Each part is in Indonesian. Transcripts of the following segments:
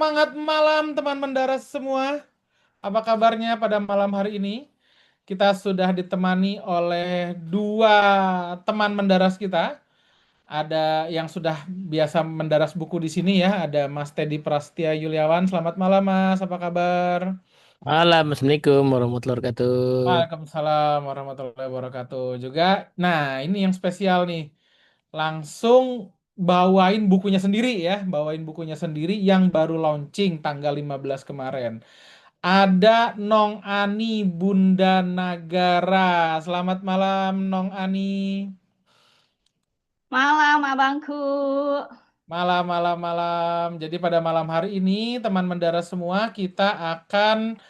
Semangat malam teman mendaras semua. Apa kabarnya pada malam hari ini? Kita sudah ditemani oleh dua teman mendaras kita. Ada yang sudah biasa mendaras buku di sini ya. Ada Mas Teddy Prastia Yuliawan. Selamat malam Mas, apa kabar? Malam, Assalamualaikum warahmatullahi wabarakatuh. Waalaikumsalam warahmatullahi wabarakatuh juga. Nah, ini yang spesial nih. Langsung bawain bukunya sendiri ya. Bawain bukunya sendiri yang baru launching tanggal 15 kemarin. Ada Nong Ani Bunda Nagara. Selamat malam Nong Ani. Malam, abangku. Malam, malam, malam. Jadi pada malam hari ini teman mendaras semua kita akan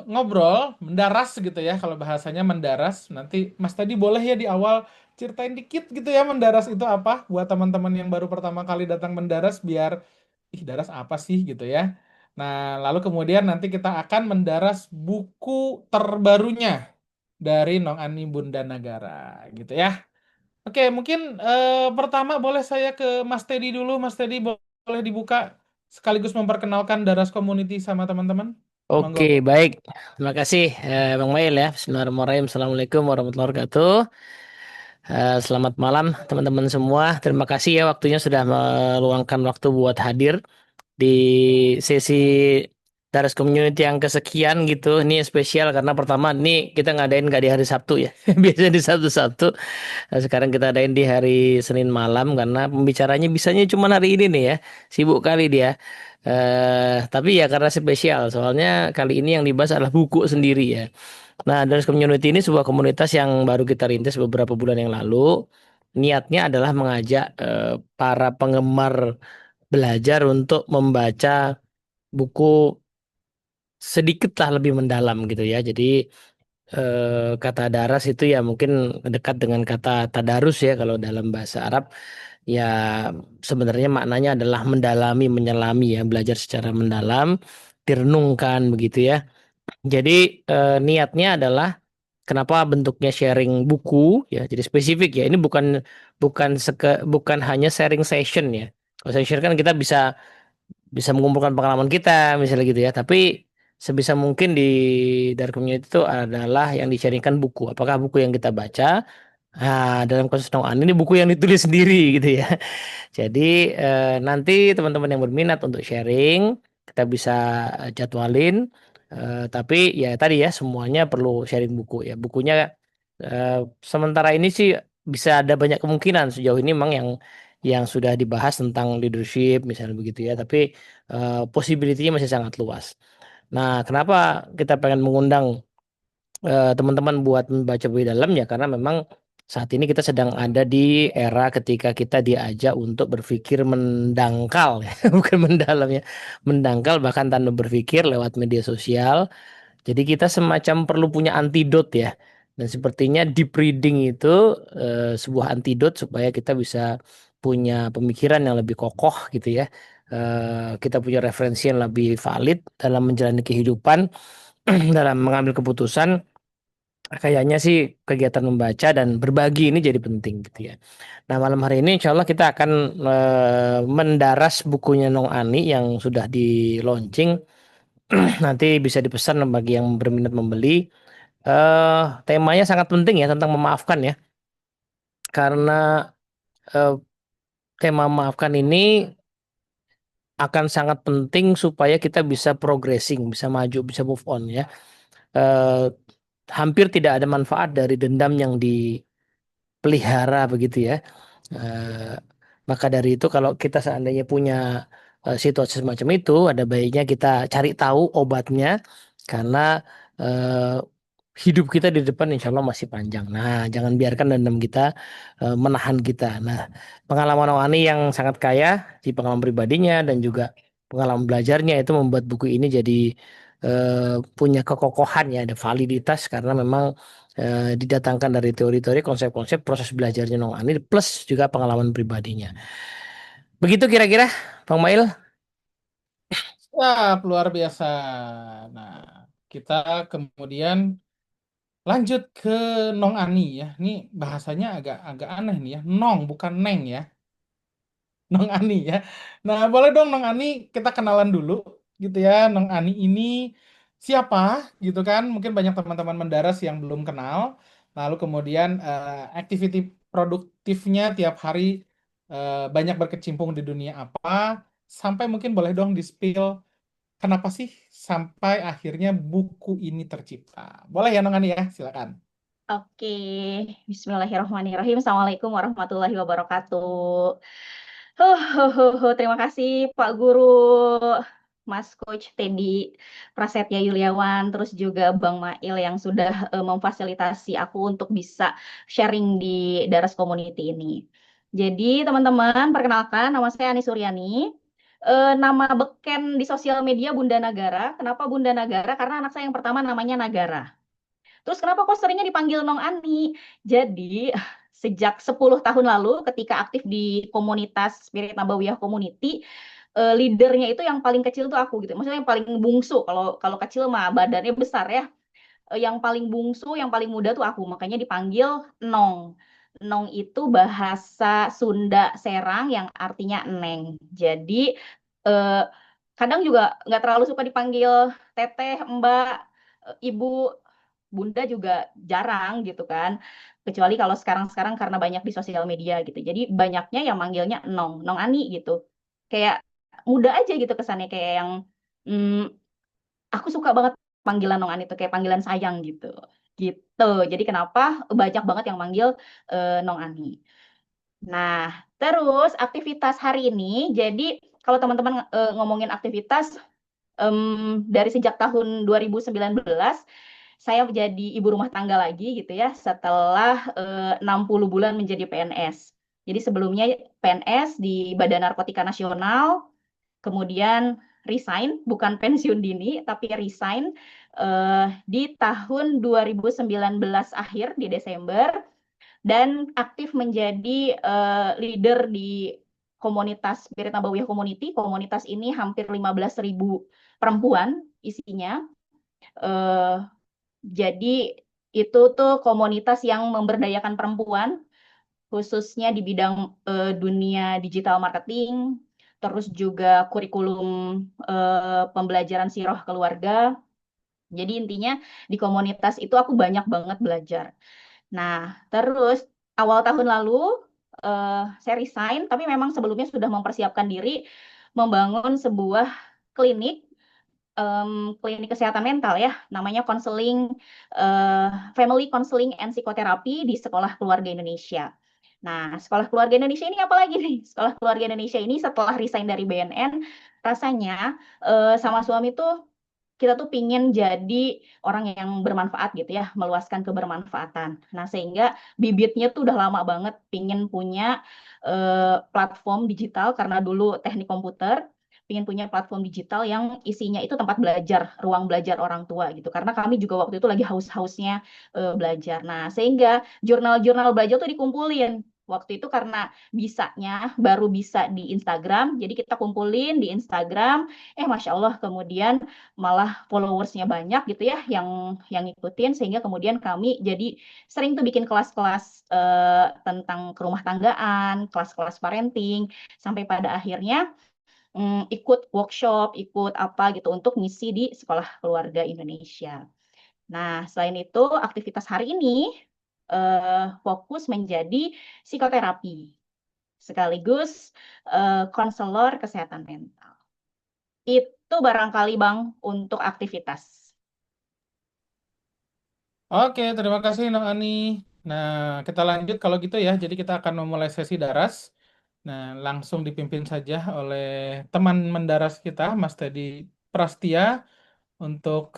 ngobrol, mendaras gitu ya. Kalau bahasanya mendaras. Nanti Mas tadi boleh ya di awal ceritain dikit gitu ya mendaras itu apa buat teman-teman yang baru pertama kali datang mendaras biar ih daras apa sih gitu ya. Nah, lalu kemudian nanti kita akan mendaras buku terbarunya dari Nong Ani Bunda Nagara gitu ya. Oke, mungkin pertama boleh saya ke Mas Teddy dulu. Mas Teddy boleh dibuka sekaligus memperkenalkan Daras Community sama teman-teman. Monggo. Oke, baik. Terima kasih, Bang Mail ya. Bismillahirrahmanirrahim. Assalamualaikum warahmatullahi wabarakatuh. Selamat malam, teman-teman semua. Terima kasih ya waktunya sudah meluangkan waktu buat hadir di sesi Daras Community yang kesekian gitu. Ini spesial karena pertama ini kita ngadain nggak di hari Sabtu ya. Biasanya di Sabtu-Sabtu. Nah, sekarang kita adain di hari Senin malam karena pembicaranya bisanya cuma hari ini nih ya. Sibuk kali dia. Tapi ya karena spesial, soalnya kali ini yang dibahas adalah buku sendiri ya. Nah, dari community ini sebuah komunitas yang baru kita rintis beberapa bulan yang lalu. Niatnya adalah mengajak para penggemar belajar untuk membaca buku sedikit lah lebih mendalam gitu ya. Jadi kata daras itu ya mungkin dekat dengan kata tadarus ya kalau dalam bahasa Arab. Ya, sebenarnya maknanya adalah mendalami, menyelami ya, belajar secara mendalam, direnungkan begitu ya. Jadi niatnya adalah kenapa bentuknya sharing buku ya, jadi spesifik ya. Ini bukan bukan bukan hanya sharing session ya. Kalau session kan kita bisa bisa mengumpulkan pengalaman kita misalnya gitu ya. Tapi sebisa mungkin di dari community itu adalah yang di-sharingkan buku. Apakah buku yang kita baca? Nah, dalam kasus Noan ini buku yang ditulis sendiri gitu ya. Jadi nanti teman-teman yang berminat untuk sharing kita bisa jadwalin. Tapi ya tadi ya semuanya perlu sharing buku ya. Bukunya eh, sementara ini sih bisa ada banyak kemungkinan sejauh ini memang yang sudah dibahas tentang leadership misalnya begitu ya. Tapi possibility-nya masih sangat luas. Nah, kenapa kita pengen mengundang teman-teman buat membaca lebih dalam ya karena memang saat ini kita sedang ada di era ketika kita diajak untuk berpikir mendangkal ya, bukan mendalam ya, mendangkal bahkan tanpa berpikir lewat media sosial. Jadi kita semacam perlu punya antidot ya. Dan sepertinya deep reading itu sebuah antidot supaya kita bisa punya pemikiran yang lebih kokoh gitu ya. Kita punya referensi yang lebih valid dalam menjalani kehidupan, dalam mengambil keputusan. Kayaknya sih kegiatan membaca dan berbagi ini jadi penting gitu ya. Nah malam hari ini insya Allah kita akan mendaras bukunya Nong Ani yang sudah di launching. Nanti bisa dipesan bagi yang berminat membeli. Temanya sangat penting ya tentang memaafkan ya. Karena eh, tema memaafkan ini akan sangat penting supaya kita bisa progressing, bisa maju, bisa move on ya. Eh, Hampir tidak ada manfaat dari dendam yang dipelihara begitu ya. Eh, Maka dari itu kalau kita seandainya punya situasi semacam itu, ada baiknya kita cari tahu obatnya karena eh, hidup kita di depan insya Allah masih panjang. Nah, jangan biarkan dendam kita menahan kita. Nah, pengalaman Awani yang sangat kaya di pengalaman pribadinya dan juga pengalaman belajarnya itu membuat buku ini jadi punya kekokohan ya, ada validitas karena memang didatangkan dari teori-teori, konsep-konsep proses belajarnya Nong Ani plus juga pengalaman pribadinya. Begitu kira-kira, Bang Mail? Siap, luar biasa. Nah, kita kemudian lanjut ke Nong Ani ya. Ini bahasanya agak agak aneh nih ya. Nong bukan Neng ya. Nong Ani ya. Nah, boleh dong Nong Ani kita kenalan dulu gitu ya. Nong Ani ini siapa gitu kan? Mungkin banyak teman-teman mendaras yang belum kenal. Lalu kemudian activity produktifnya tiap hari banyak berkecimpung di dunia apa? Sampai mungkin boleh dong di-spill kenapa sih sampai akhirnya buku ini tercipta? Boleh ya Nong Ani ya, silakan. Oke, Bismillahirrahmanirrahim. Assalamualaikum warahmatullahi wabarakatuh. Terima kasih Pak Guru, Mas Coach Teddy Prasetya Yuliawan, terus juga Bang Mail yang sudah memfasilitasi aku untuk bisa sharing di Daras Community ini. Jadi teman-teman, perkenalkan nama saya Ani Suryani. Nama beken di sosial media Bunda Nagara. Kenapa Bunda Nagara? Karena anak saya yang pertama namanya Nagara. Terus kenapa kok seringnya dipanggil Nong Ani? Jadi sejak 10 tahun lalu ketika aktif di komunitas Spirit Nabawiyah Community, leadernya itu yang paling kecil tuh aku gitu. Maksudnya yang paling bungsu. Kalau kalau kecil mah badannya besar ya. Yang paling bungsu, yang paling muda tuh aku. Makanya dipanggil Nong. Nong itu bahasa Sunda Serang yang artinya Neng. Jadi eh, kadang juga nggak terlalu suka dipanggil Teteh, Mbak, Ibu, Bunda juga jarang gitu kan. Kecuali kalau sekarang-sekarang karena banyak di sosial media gitu. Jadi banyaknya yang manggilnya Nong, Nong Ani gitu. Kayak muda aja gitu kesannya kayak yang hmm, aku suka banget panggilan Nong Ani itu kayak panggilan sayang gitu. Gitu. Jadi kenapa banyak banget yang manggil Nong Ani. Nah, terus aktivitas hari ini jadi kalau teman-teman ngomongin aktivitas dari sejak tahun 2019 saya menjadi ibu rumah tangga lagi gitu ya setelah 60 bulan menjadi PNS. Jadi sebelumnya PNS di Badan Narkotika Nasional, kemudian resign, bukan pensiun dini, tapi resign di tahun 2019 akhir di Desember dan aktif menjadi leader di komunitas Spirit Nabawiyah Community. Komunitas ini hampir 15.000 perempuan isinya. Eh, jadi itu tuh komunitas yang memberdayakan perempuan, khususnya di bidang dunia digital marketing, terus juga kurikulum pembelajaran sirah keluarga. Jadi intinya di komunitas itu aku banyak banget belajar. Nah, terus awal tahun lalu saya resign, tapi memang sebelumnya sudah mempersiapkan diri membangun sebuah klinik klinik kesehatan mental ya, namanya konseling Family Counseling and Psychotherapy di Sekolah Keluarga Indonesia. Nah, Sekolah Keluarga Indonesia ini apa lagi nih? Sekolah Keluarga Indonesia ini setelah resign dari BNN, rasanya sama suami tuh kita tuh pingin jadi orang yang bermanfaat gitu ya, meluaskan kebermanfaatan. Nah, sehingga bibitnya tuh udah lama banget pingin punya platform digital karena dulu teknik komputer, pingin punya platform digital yang isinya itu tempat belajar, ruang belajar orang tua gitu. Karena kami juga waktu itu lagi haus-hausnya belajar. Nah, sehingga jurnal-jurnal belajar tuh dikumpulin. Waktu itu karena bisanya baru bisa di Instagram, jadi kita kumpulin di Instagram. Masya Allah, kemudian malah followersnya banyak gitu ya yang ngikutin sehingga kemudian kami jadi sering tuh bikin kelas-kelas tentang kerumah tanggaan, kelas-kelas parenting sampai pada akhirnya ikut workshop, ikut apa gitu untuk ngisi di Sekolah Keluarga Indonesia. Nah, selain itu aktivitas hari ini fokus menjadi psikoterapi sekaligus konselor kesehatan mental. Itu barangkali Bang untuk aktivitas. Oke, terima kasih Nong Ani. Nah, kita lanjut kalau gitu ya. Jadi kita akan memulai sesi daras. Nah, langsung dipimpin saja oleh teman mendaras kita, Mas Teddy Prastia, untuk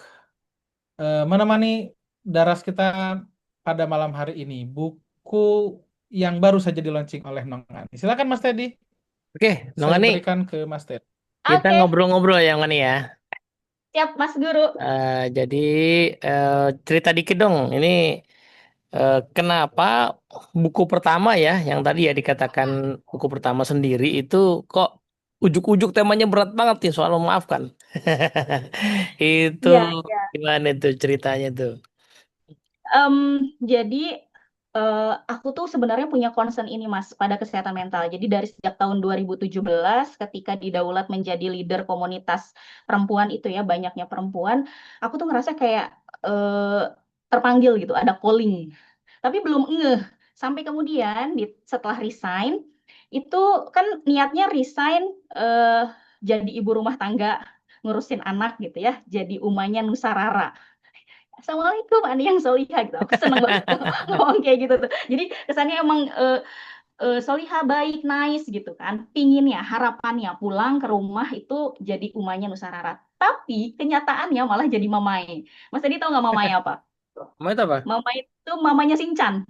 menemani daras kita pada malam hari ini. Buku yang baru saja di launching oleh Nong Ani. Silakan Mas Teddy. Oke, Nong Saya Ani, berikan ke Mas Teddy. kita Oke, ngobrol-ngobrol ya, Nong Ani ya. siap Mas Guru. Jadi eh, cerita dikit dong. Ini kenapa buku pertama ya, yang tadi ya dikatakan buku pertama sendiri itu kok ujuk-ujuk temanya berat banget nih soal memaafkan. Itu Iya, iya. gimana tuh ceritanya tuh? Jadi Aku tuh sebenarnya punya concern ini Mas pada kesehatan mental. Jadi dari sejak tahun 2017 ketika didaulat menjadi leader komunitas perempuan itu ya, banyaknya perempuan, aku tuh ngerasa kayak eh, terpanggil gitu, ada calling. Tapi belum ngeh. Sampai kemudian setelah resign itu kan niatnya resign eh, jadi ibu rumah tangga, ngurusin anak gitu ya, jadi umahnya Nusa Rara. Assalamualaikum, Ani yang solihah gitu. Aku seneng banget ngomong kayak gitu tuh. Jadi kesannya emang solihah baik, nice gitu kan. Pinginnya, harapannya pulang ke rumah itu jadi umahnya Nusa Rara. Tapi kenyataannya malah jadi mamai. Mas tadi tahu nggak mamai apa? Mau itu apa? Mamai itu mamanya Sinchan,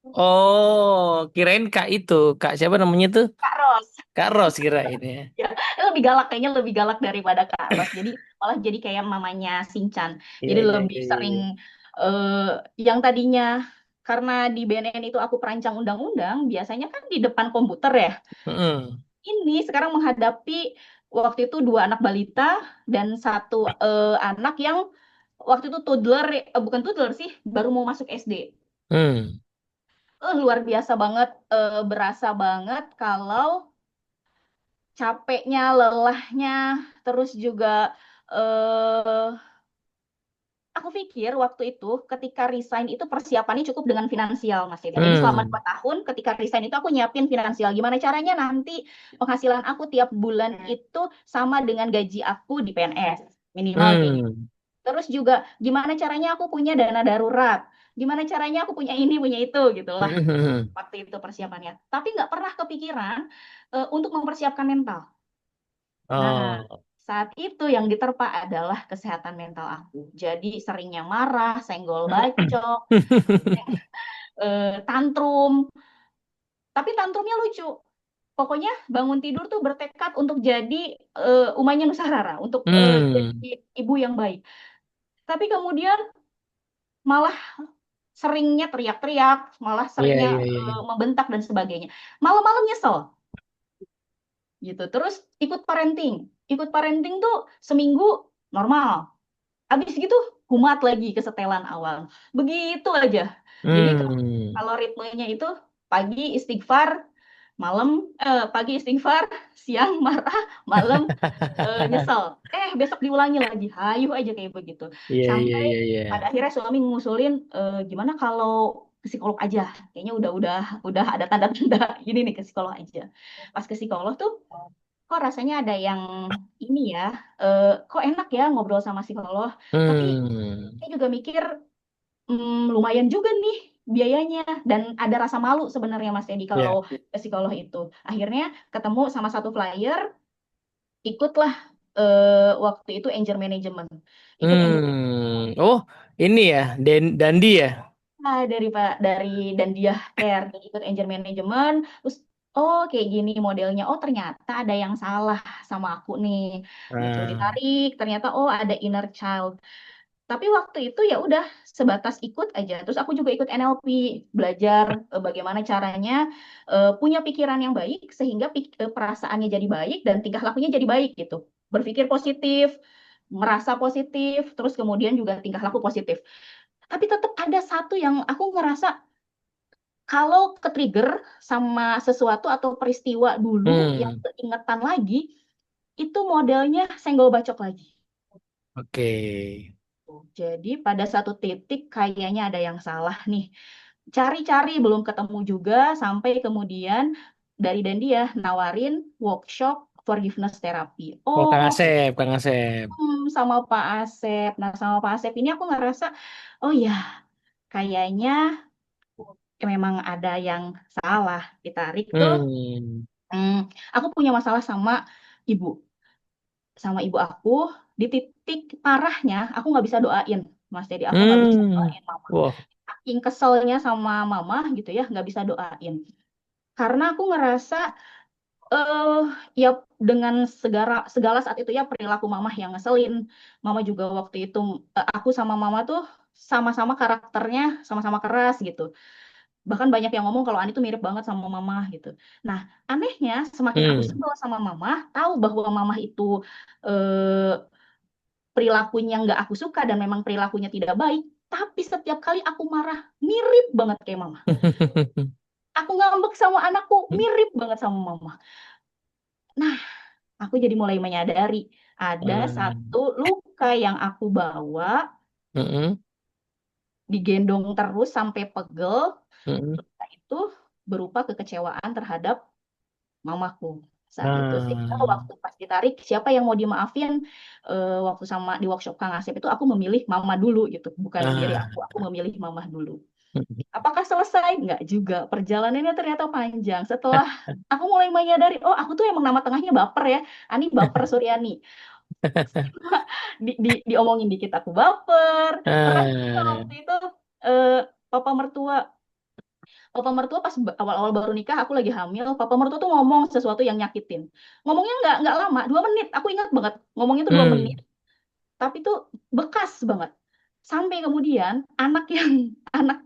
Oh, kirain Kak itu. Kak siapa namanya tuh? Kak Ros. Kak Ros kirain ya. Ya, lebih galak kayaknya lebih galak daripada Kak Ros. Jadi malah jadi kayak mamanya Sinchan. Iya, Jadi iya, lebih iya, iya, sering iya. eh, yang tadinya karena di BNN itu aku perancang undang-undang, biasanya kan di depan komputer ya. Mm-mm. Ini sekarang menghadapi waktu itu dua anak balita dan satu anak yang waktu itu toddler, bukan toddler sih, baru mau masuk SD. Hmm. Luar biasa banget, berasa banget kalau capeknya, lelahnya, terus juga eh aku pikir waktu itu ketika resign itu persiapannya cukup dengan finansial, Mas Yeda. Jadi selama Hmm. 2 tahun ketika resign itu aku nyiapin finansial. Gimana caranya nanti penghasilan aku tiap bulan itu sama dengan gaji aku di PNS. Minimal kayak gitu. Hmm. Terus juga gimana caranya aku punya dana darurat. Gimana caranya aku punya ini, punya itu gitu lah. Hmm. Waktu itu persiapannya. Tapi nggak pernah kepikiran untuk mempersiapkan mental. Nah, Oh. saat itu yang diterpa adalah kesehatan mental aku. Jadi seringnya marah, senggol bacok, tantrum. Tapi tantrumnya lucu. Pokoknya bangun tidur tuh bertekad untuk jadi umahnya Nusantara, untuk Hmm. jadi ibu yang baik. Tapi kemudian malah seringnya teriak-teriak, malah Iya, seringnya iya, iya. membentak dan sebagainya. Malam-malam nyesel gitu. Terus ikut parenting tuh seminggu normal. Habis gitu kumat lagi kesetelan awal. Begitu aja. Jadi Hmm. kalau ritmenya itu pagi istighfar, malam pagi istighfar, siang marah, malam nyesel. Besok diulangi lagi. Hayu aja kayak begitu. Iya, iya, Sampai iya, iya. pada akhirnya suami ngusulin gimana kalau ke psikolog aja. Kayaknya udah ada tanda-tanda gini nih ke psikolog aja. Pas ke psikolog tuh kok rasanya ada yang ini ya, kok enak ya ngobrol sama psikolog. Tapi Hmm. saya juga mikir lumayan juga nih biayanya dan ada rasa malu sebenarnya Mas Edi kalau Ya. ke psikolog itu. Akhirnya ketemu sama satu flyer, ikutlah waktu itu Anger Management. Ikut Anger Hmm. Oh, ini ya, Dandi ya. Dari Pak dari dan dia care jadi ikut Anger Management terus oh kayak gini modelnya oh ternyata ada yang salah sama aku nih gitu Nah. ditarik ternyata oh ada inner child. Tapi waktu itu ya udah sebatas ikut aja. Terus aku juga ikut NLP, belajar bagaimana caranya punya pikiran yang baik sehingga perasaannya jadi baik dan tingkah lakunya jadi baik gitu. Berpikir positif, merasa positif, terus kemudian juga tingkah laku positif. Tapi tetap ada satu yang aku ngerasa kalau ke-trigger sama sesuatu atau peristiwa dulu yang Hmm. keingetan lagi, itu modelnya senggol bacok lagi. Oke. Jadi pada satu titik kayaknya ada yang salah nih. Cari-cari belum ketemu juga sampai kemudian dari dan dia nawarin workshop forgiveness therapy. Oh, Kang Oh, Asep, Kang Asep. sama Pak Asep. Nah, sama Pak Asep ini aku ngerasa, oh ya, kayaknya memang ada yang salah. Ditarik tuh, Hmm. hmm, aku punya masalah ibu, sama ibu aku. Di titik parahnya, aku nggak bisa doain, Mas. Jadi aku nggak bisa Hmm. doain mama. Wah. Saking keselnya sama mama gitu ya, nggak bisa doain. Karena aku ngerasa eh ya dengan segala segala saat itu ya perilaku mama yang ngeselin. Mama juga waktu itu aku sama mama tuh sama-sama karakternya sama-sama keras gitu. Bahkan banyak yang ngomong kalau Ani tuh mirip banget sama mama gitu. Nah, anehnya semakin aku Hmm. sebel sama mama, tahu bahwa mama itu eh, perilakunya nggak aku suka dan memang perilakunya tidak baik, Tapi setiap kali aku marah, mirip banget kayak mama. Aku ngambek sama anakku, mirip banget sama mama. Nah, aku jadi mulai menyadari ada Hmm. satu luka yang aku bawa, Mm-mm. digendong terus sampai pegel. Mm-mm. Luka itu berupa kekecewaan terhadap mamaku saat itu. Sehingga Ah. waktu pas ditarik, siapa yang mau dimaafin, waktu sama di workshop Kang Asep itu aku memilih mama dulu gitu, bukan diri Ah. aku memilih mama dulu. Mm-mm. Apakah selesai? Enggak juga. Perjalanannya ternyata panjang. Setelah aku mulai menyadari, oh aku tuh emang nama tengahnya baper ya. Ani Baper Suryani. Diomongin dikit aku baper. Pernah juga Ah. waktu itu eh, papa mertua, papa mertua pas awal-awal baru nikah aku lagi hamil, papa mertua tuh ngomong sesuatu yang nyakitin. Ngomongnya nggak lama, 2 menit. Aku ingat banget. Ngomongnya tuh 2 menit. Hmm. Tapi tuh bekas banget. Sampai kemudian anak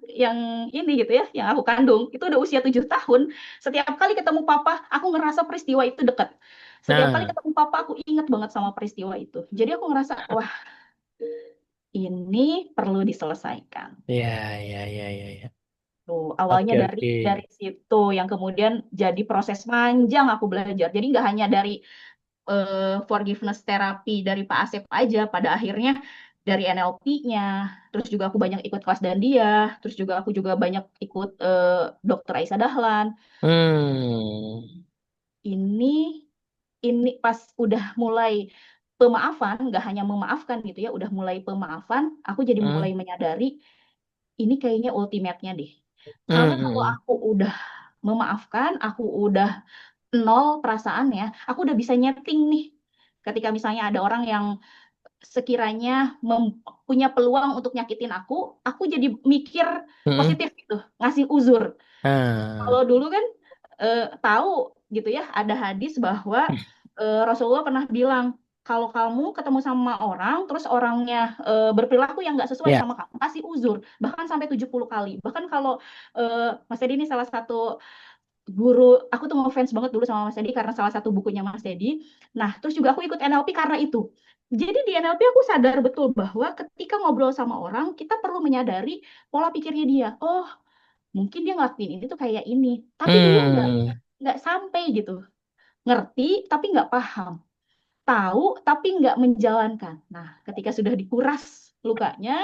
yang ini gitu ya, yang aku kandung itu udah usia 7 tahun. Setiap kali ketemu papa, aku ngerasa peristiwa itu dekat. Setiap kali Nah, ketemu papa, aku ingat banget sama peristiwa itu. Jadi aku ngerasa, wah, ini perlu diselesaikan. ya, ya, ya, ya, ya. Tuh, awalnya Oke, dari oke. situ yang kemudian jadi proses panjang aku belajar. Jadi nggak hanya dari forgiveness terapi dari Pak Asep aja, pada akhirnya dari NLP-nya, terus juga aku banyak ikut kelas dan dia, terus juga aku juga banyak ikut Dokter Aisyah Dahlan. Hmm. Ini pas udah mulai pemaafan, nggak hanya memaafkan gitu ya, udah mulai pemaafan, aku jadi Hmm. mulai menyadari ini kayaknya ultimate-nya deh. Karena kalau Hmm. aku udah memaafkan, aku udah nol perasaannya, aku udah bisa nyeting nih. Ketika misalnya ada orang yang sekiranya punya peluang untuk nyakitin aku jadi mikir Hmm. positif gitu, ngasih uzur. Ah. Kalau dulu kan tahu gitu ya, ada hadis bahwa Rasulullah pernah bilang, kalau kamu ketemu sama orang, terus orangnya berperilaku yang nggak sesuai Ya. sama kamu, kasih uzur, bahkan sampai 70 kali. Bahkan kalau Mas Teddy ini salah satu guru, aku tuh ngefans banget dulu sama Mas Teddy karena salah satu bukunya Mas Teddy. Nah, terus juga aku ikut NLP karena itu. Jadi di NLP aku sadar betul bahwa ketika ngobrol sama orang, kita perlu menyadari pola pikirnya dia. Oh, mungkin dia ngelakuin ini tuh kayak ini. Tapi dia Hmm. nggak sampai gitu. Ngerti tapi nggak paham. Tahu tapi nggak menjalankan. Nah, ketika sudah dikuras lukanya,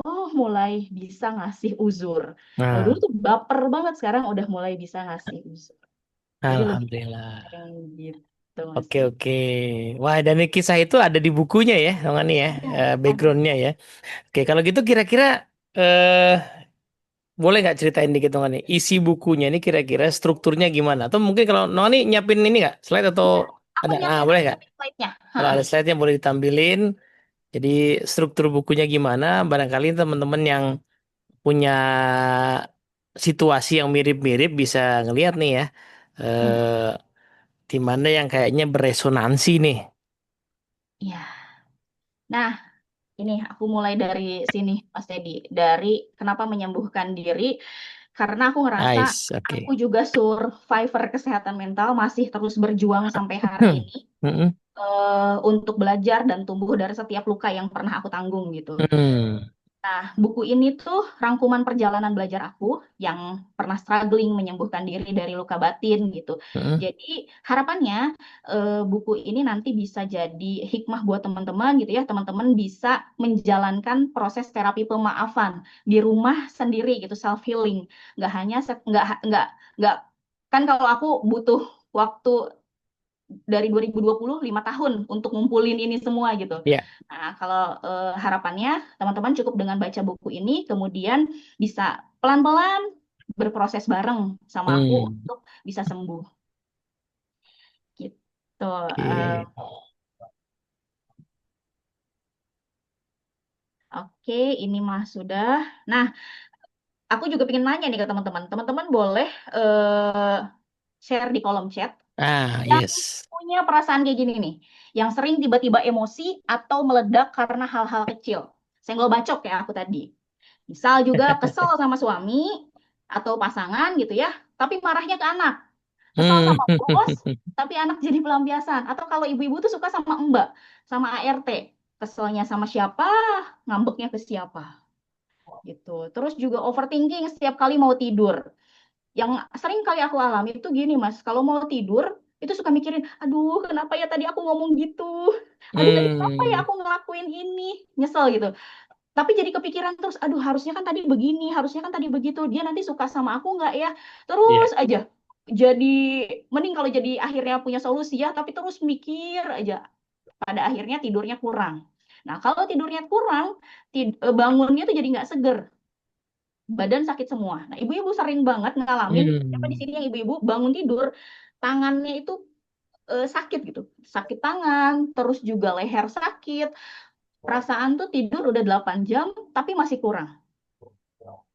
oh mulai bisa ngasih uzur. Kalau dulu Nah, tuh baper banget, sekarang udah mulai bisa ngasih uzur. Jadi lebih alhamdulillah. yang gitu Mas Oke, Dedi. oke. Wah, dan ini kisah itu ada di bukunya ya, Bang Ani ya, Iya, ada. backgroundnya ya. Oke, kalau gitu kira-kira eh boleh nggak ceritain dikit dong nih isi bukunya ini kira-kira strukturnya gimana? Atau mungkin kalau Noni nyiapin ini nggak slide atau Iya, aku ada? Ah, nyiapin, boleh aku nggak? nyiapin slide-nya. Kalau ada slide-nya boleh ditampilin. Jadi struktur bukunya gimana? Barangkali teman-teman yang punya situasi yang mirip-mirip bisa ngelihat nih ya. Hmm, Eh, di mana yang kayaknya beresonansi nih. iya. Nah, ini aku mulai dari sini, Mas Teddy. Dari kenapa menyembuhkan diri, karena aku ngerasa Nice, aku oke. juga survivor kesehatan mental, masih terus berjuang sampai hari Hmm. ini Mm-mm. untuk belajar dan tumbuh dari setiap luka yang pernah aku tanggung gitu. Hmm. Nah, buku ini tuh rangkuman perjalanan belajar aku yang pernah struggling menyembuhkan diri dari luka batin gitu. Mm-mm. Jadi harapannya buku ini nanti bisa jadi hikmah buat teman-teman gitu ya. Teman-teman bisa menjalankan proses terapi pemaafan di rumah sendiri gitu, self healing. Nggak hanya nggak kan kalau aku butuh waktu dari 2020 5 tahun untuk ngumpulin ini semua gitu. Ya. Nah, kalau harapannya teman-teman cukup dengan baca buku ini, kemudian bisa pelan-pelan berproses bareng sama aku Hmm. untuk bisa sembuh gitu. Oke. Oke, ini mah sudah. Nah, aku juga pengen nanya nih ke teman-teman. Teman-teman boleh share di kolom chat Ah, yang yes. punya perasaan kayak gini nih, yang sering tiba-tiba emosi atau meledak karena hal-hal kecil. Senggol bacok kayak aku tadi. Misal juga kesel sama suami atau pasangan gitu ya, tapi marahnya ke anak. Kesel Hmm. sama bos, tapi anak jadi pelampiasan. Atau kalau ibu-ibu tuh suka sama mbak, sama ART. Keselnya sama siapa, ngambeknya ke siapa. gitu. Terus juga overthinking setiap kali mau tidur. Yang sering kali aku alami itu gini, Mas. Kalau mau tidur, itu suka mikirin, aduh, kenapa ya tadi aku ngomong gitu? Aduh, tadi kenapa ya Hmm, aku ngelakuin ini? Nyesel gitu. Tapi jadi kepikiran terus, aduh, harusnya kan tadi begini, harusnya kan tadi begitu. Dia nanti suka sama aku nggak ya? ya. Terus aja. Jadi, mending kalau jadi akhirnya punya solusi ya, tapi terus mikir aja. Pada akhirnya tidurnya kurang. Nah, kalau tidurnya kurang, bangunnya tuh jadi nggak seger, badan sakit semua. Nah, ibu-ibu sering banget ngalamin, siapa di Hmm, sini yang ibu-ibu bangun tidur, tangannya itu sakit gitu. Sakit tangan, terus juga leher sakit. Perasaan tuh tidur udah 8 jam, tapi masih kurang.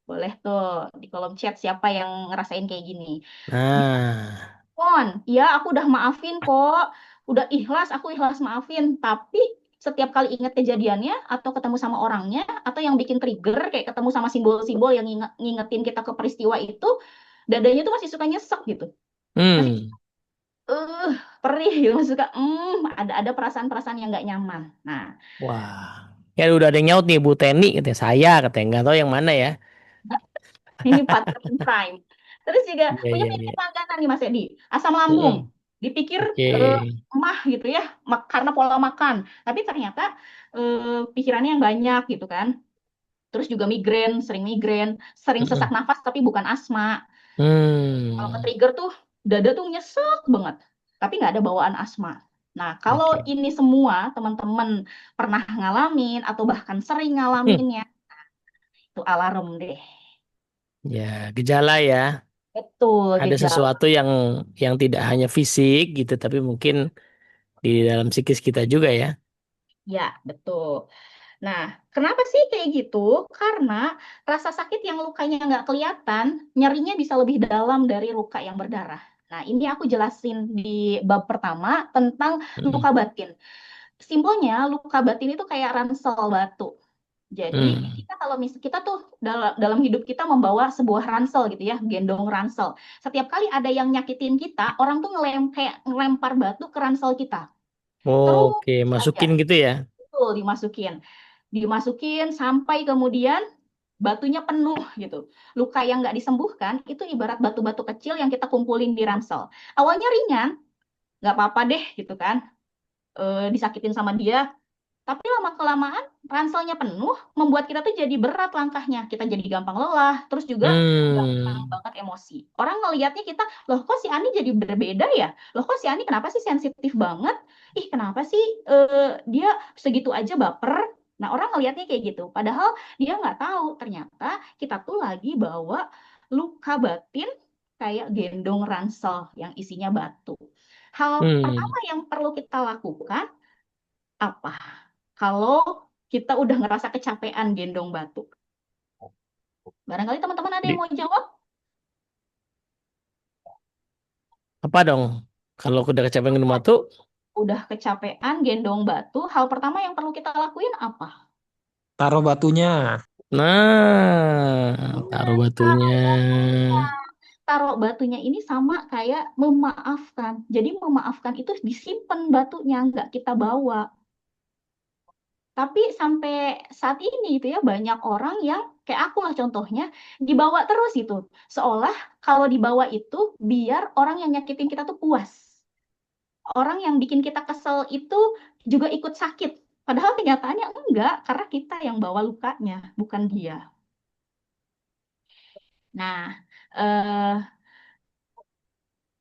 Boleh tuh di kolom chat siapa yang ngerasain kayak gini. nah, Kon, ya aku udah maafin kok. Udah ikhlas, aku ikhlas maafin. Tapi setiap kali ingat kejadiannya, atau ketemu sama orangnya, atau yang bikin trigger, kayak ketemu sama simbol-simbol yang ngingetin kita ke peristiwa itu, dadanya tuh masih suka nyesek gitu. Masih hmm, eh perih gitu, masih suka ada perasaan-perasaan yang nggak nyaman. Nah, wah. Ya udah ada yang nyaut nih Bu Teni katanya saya katanya nggak tahu yang mana ya. ini partner in crime. Terus juga Iya punya iya iya. penyakit langganan nih Mas Edi, asam lambung. Mm-mm. Dipikir Oke. mah gitu ya, karena pola makan. Tapi ternyata pikirannya yang banyak gitu kan. Terus juga migrain, sering sesak Mm-mm. nafas tapi bukan asma. Kalau ke Hmm. trigger tuh dada tuh nyesek banget. Tapi nggak ada bawaan asma. Nah, kalau Oke. ini semua teman-teman pernah ngalamin atau bahkan sering Hmm. ngalaminnya, itu alarm deh. Ya gejala ya. Betul, Ada gejala. sesuatu yang tidak hanya fisik gitu, tapi mungkin di dalam psikis kita juga ya. Ya, betul. Nah, kenapa sih kayak gitu? Karena rasa sakit yang lukanya nggak kelihatan, nyerinya bisa lebih dalam dari luka yang berdarah. Nah, ini aku jelasin di bab pertama tentang luka Mm-mm. batin. Simpelnya, luka batin itu kayak ransel batu. Jadi, Hmm. kita kalau kita tuh dalam hidup kita membawa sebuah ransel gitu ya, gendong ransel. Setiap kali ada yang nyakitin kita, orang tuh kayak ngelempar batu ke ransel kita. Oke, Terus aja, masukin gitu ya. betul dimasukin sampai kemudian batunya penuh gitu. Luka yang nggak disembuhkan itu ibarat batu-batu kecil yang kita kumpulin di ransel. Awalnya ringan, nggak apa-apa deh gitu kan, disakitin sama dia. Tapi lama-kelamaan ranselnya penuh, membuat kita tuh jadi berat langkahnya. Kita jadi gampang lelah, terus juga gampang Hmm. banget emosi. Orang ngelihatnya kita, loh kok si Ani jadi berbeda ya? Loh kok si Ani kenapa sih sensitif banget? Ih kenapa sih dia segitu aja baper? Nah orang ngelihatnya kayak gitu. Padahal dia nggak tahu ternyata kita tuh lagi bawa luka batin kayak gendong ransel yang isinya batu. Hal Hmm. pertama yang perlu kita lakukan apa? Kalau kita udah ngerasa kecapean gendong batu. Barangkali teman-teman ada yang Di, mau jawab? apa dong? Kalau udah kecapean minum batu, Udah kecapean gendong batu, hal pertama yang perlu kita lakuin apa? Taruh batunya. nah, taruh Benar, batunya. taruh batunya. Taruh batunya ini sama kayak memaafkan. Jadi memaafkan itu disimpan batunya, nggak kita bawa. Tapi sampai saat ini itu ya banyak orang yang kayak aku lah contohnya dibawa terus itu. Seolah kalau dibawa itu biar orang yang nyakitin kita tuh puas. Orang yang bikin kita kesel itu juga ikut sakit. Padahal kenyataannya enggak, karena kita yang bawa lukanya, bukan dia. Nah, eh,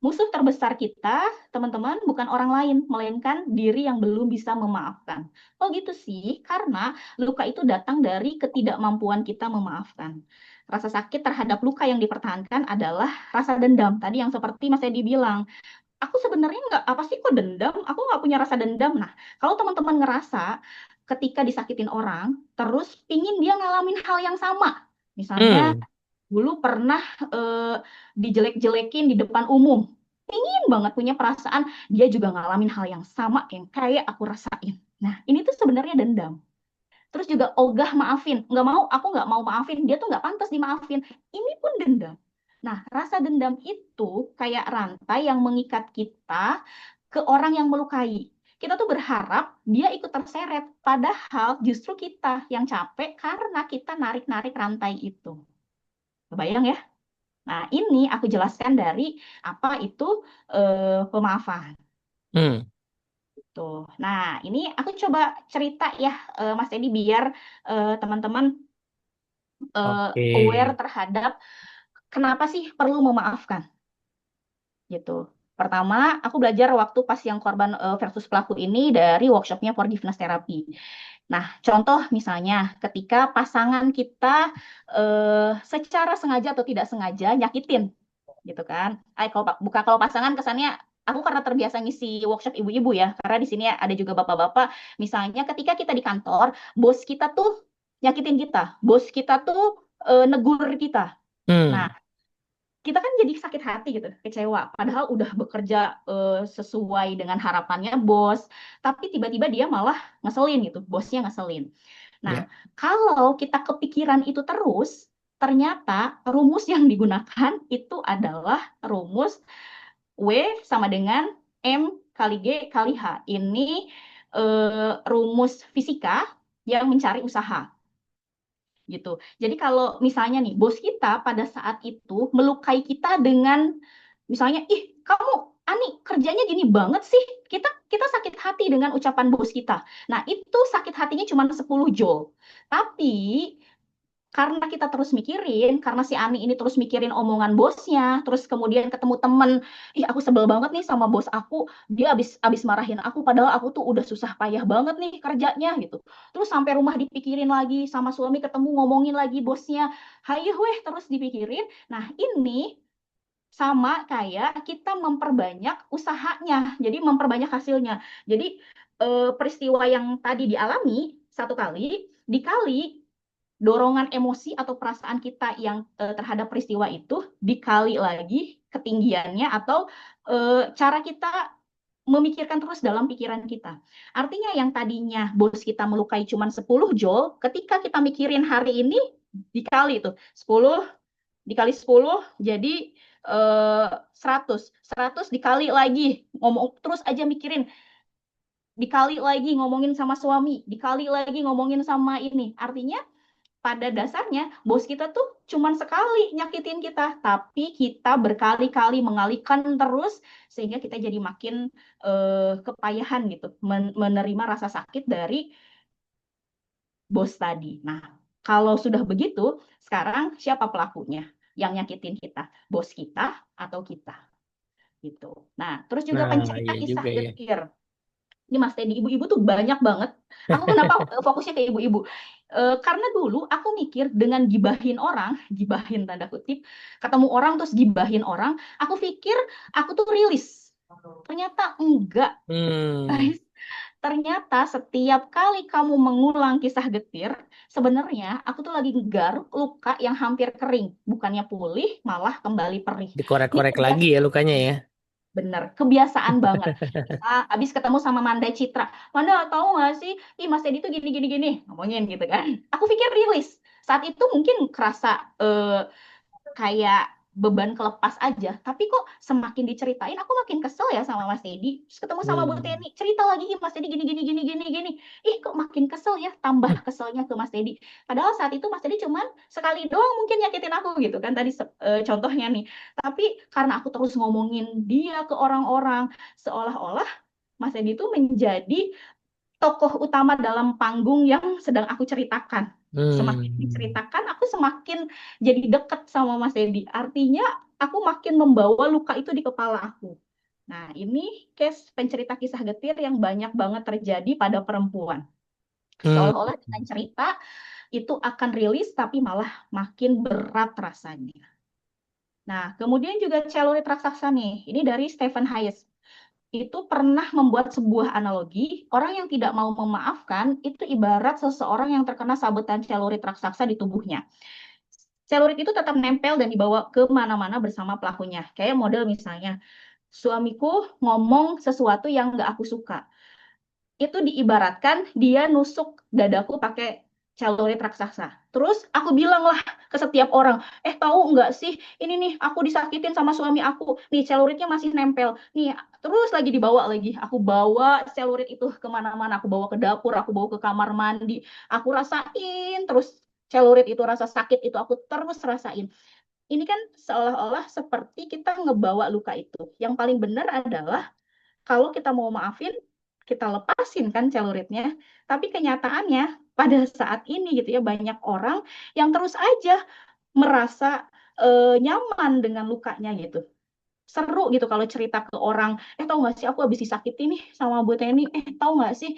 musuh terbesar kita, teman-teman, bukan orang lain, melainkan diri yang belum bisa memaafkan. Oh gitu sih, karena luka itu datang dari ketidakmampuan kita memaafkan. Rasa sakit terhadap luka yang dipertahankan adalah rasa dendam. Tadi yang seperti Mas Edi bilang, aku sebenarnya nggak apa sih kok dendam, aku nggak punya rasa dendam. Nah, kalau teman-teman ngerasa ketika disakitin orang, terus pingin dia ngalamin hal yang sama. Misalnya Hmm. dulu pernah dijelek-jelekin di depan umum. Pingin banget punya perasaan dia juga ngalamin hal yang sama yang kayak aku rasain. Nah, ini tuh sebenarnya dendam. Terus juga ogah maafin. Nggak mau, aku nggak mau maafin. Dia tuh nggak pantas dimaafin. Ini pun dendam. Nah, rasa dendam itu kayak rantai yang mengikat kita ke orang yang melukai. kita tuh berharap dia ikut terseret. Padahal justru kita yang capek karena kita narik-narik rantai itu. Kebayang ya? Nah, ini aku jelaskan dari apa itu pemaafan. Hmm. Tuh. Nah, ini aku coba cerita ya, Mas Edi, biar teman-teman Oke. aware terhadap kenapa sih perlu memaafkan gitu. Pertama, aku belajar waktu pas yang korban versus pelaku ini dari workshopnya Forgiveness Therapy. Nah, contoh misalnya ketika pasangan kita secara sengaja atau tidak sengaja nyakitin, gitu kan? Kalau pasangan kesannya aku karena terbiasa ngisi workshop ibu-ibu ya, karena di sini ada juga bapak-bapak. Misalnya ketika kita di kantor, bos kita tuh nyakitin kita, bos kita tuh negur kita. Nah, Hmm. kita kan jadi sakit hati gitu, kecewa. Padahal udah bekerja sesuai dengan harapannya bos, tapi tiba-tiba dia malah ngeselin gitu, bosnya ngeselin. Nah, Ya. kalau kita kepikiran itu terus, ternyata rumus yang digunakan itu adalah rumus W sama dengan M kali G kali H. Ini rumus fisika yang mencari usaha gitu. Jadi kalau misalnya nih bos kita pada saat itu melukai kita dengan misalnya, ih kamu Ani kerjanya gini banget sih. Kita sakit hati dengan ucapan bos kita. Nah, itu sakit hatinya cuma 10 joule. Tapi karena kita terus mikirin, karena si Ani ini terus mikirin omongan bosnya, terus kemudian ketemu temen, ih aku sebel banget nih sama bos aku, dia abis marahin aku, padahal aku tuh udah susah payah banget nih kerjanya gitu. Terus sampai rumah dipikirin lagi, sama suami ketemu ngomongin lagi bosnya, hayu weh terus dipikirin. Nah ini sama kayak kita memperbanyak usahanya, jadi memperbanyak hasilnya. Jadi peristiwa yang tadi dialami satu kali, dikali dorongan emosi atau perasaan kita yang terhadap peristiwa itu dikali lagi ketinggiannya atau cara kita memikirkan terus dalam pikiran kita. Artinya yang tadinya bos kita melukai cuma 10 joule, ketika kita mikirin hari ini dikali itu 10 dikali 10 jadi 100. 100 dikali lagi, ngomong terus aja mikirin, dikali lagi ngomongin sama suami, dikali lagi ngomongin sama ini. Artinya pada dasarnya bos kita tuh cuman sekali nyakitin kita, tapi kita berkali-kali mengalihkan terus sehingga kita jadi makin kepayahan gitu, menerima rasa sakit dari bos tadi. Nah, kalau sudah begitu, sekarang siapa pelakunya? Yang nyakitin kita, bos kita atau kita? Gitu. Nah, terus juga Nah, pencerita iya kisah juga ya. getir. Ini Mas Teddy, ibu-ibu tuh banyak banget. Aku kenapa fokusnya ke ibu-ibu? Karena dulu aku mikir dengan gibahin orang, gibahin tanda kutip, ketemu orang terus gibahin orang, aku pikir aku tuh rilis. Ternyata enggak, Hmm. guys. Ternyata setiap kali kamu mengulang kisah getir, sebenarnya aku tuh lagi garuk luka yang hampir kering. Bukannya pulih, malah kembali perih. Ini Dikorek-korek lagi ya kebiasaan. lukanya ya. Bener, kebiasaan banget. Misal, abis ketemu sama Manda Citra, Manda tahu nggak sih, ih Mas Teddy tuh gini gini gini, ngomongin gitu kan. Aku pikir rilis. Saat itu mungkin kerasa kayak beban kelepas aja. Tapi kok semakin diceritain, aku makin kesel ya sama Mas Teddy. Terus ketemu sama Bu Hmm. Teni, cerita lagi, ih Mas Teddy gini gini gini gini gini. Ih kok makin kesel ya, tambah keselnya ke Mas Teddy. Padahal saat itu Mas Teddy cuman sekali doang mungkin nyakitin aku gitu kan tadi contohnya nih. Tapi karena aku terus ngomongin dia ke orang-orang, seolah-olah Mas Edi itu menjadi tokoh utama dalam panggung yang sedang aku ceritakan. Semakin Hmm. diceritakan, aku semakin jadi dekat sama Mas Edi. Artinya, aku makin membawa luka itu di kepala aku. Nah, ini case pencerita kisah getir yang banyak banget terjadi pada perempuan. Hmm. Seolah-olah dengan cerita itu akan rilis, tapi malah makin berat rasanya. Nah, kemudian juga celurit raksasa nih. Ini dari Stephen Hayes itu pernah membuat sebuah analogi, orang yang tidak mau memaafkan itu ibarat seseorang yang terkena sabetan celurit raksasa di tubuhnya. Celurit itu tetap nempel dan dibawa ke mana-mana bersama pelakunya. Kayak model misalnya, suamiku ngomong sesuatu yang nggak aku suka. Itu diibaratkan dia nusuk dadaku pakai celurit raksasa. Terus aku bilang lah ke setiap orang, tahu nggak sih, ini nih aku disakitin sama suami aku, nih celuritnya masih nempel, nih terus lagi dibawa lagi. Aku bawa celurit itu kemana-mana, aku bawa ke dapur, aku bawa ke kamar mandi, aku rasain terus celurit itu rasa sakit itu aku terus rasain. Ini kan seolah-olah seperti kita ngebawa luka itu. Yang paling benar adalah kalau kita mau maafin, kita lepasin kan celuritnya. Tapi kenyataannya pada saat ini gitu ya banyak orang yang terus aja merasa nyaman dengan lukanya gitu. Seru gitu kalau cerita ke orang, tahu nggak sih aku habis disakitin nih sama Bu Teni, tahu nggak sih,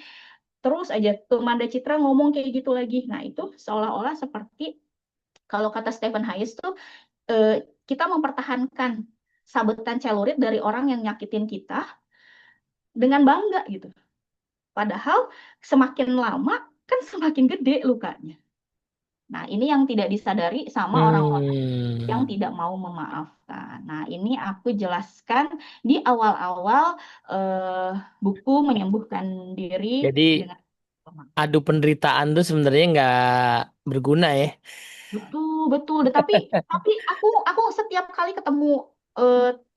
terus aja tuh Manda Citra ngomong kayak gitu lagi. Nah itu seolah-olah seperti kalau kata Stephen Hayes tuh kita mempertahankan sabetan celurit dari orang yang nyakitin kita dengan bangga gitu. Padahal semakin lama kan semakin gede lukanya. Nah, ini yang tidak disadari sama orang-orang yang Hmm. tidak mau memaafkan. Nah, ini aku jelaskan di awal-awal buku Menyembuhkan Diri Jadi dengan Memaafkan. adu penderitaan tuh sebenarnya nggak berguna ya. Betul, betul. Tapi aku setiap kali ketemu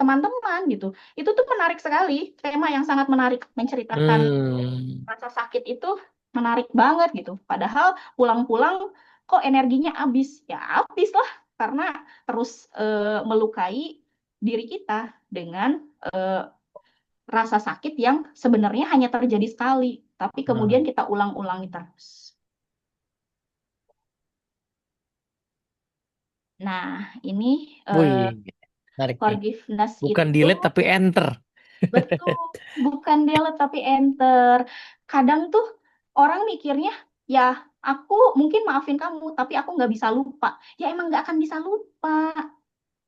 teman-teman gitu, itu tuh menarik sekali. Tema yang sangat menarik menceritakan Hmm. rasa sakit itu menarik banget gitu. Padahal pulang-pulang kok energinya habis. Ya habis lah karena terus melukai diri kita dengan rasa sakit yang sebenarnya hanya terjadi sekali, tapi kemudian Hmm. kita ulang-ulangi terus. Nah, ini Wih, menarik nih. forgiveness Bukan itu delete tapi enter. betul, bukan delete tapi enter. Kadang tuh orang mikirnya, ya aku mungkin maafin kamu, tapi aku nggak bisa lupa. Ya emang nggak akan bisa lupa.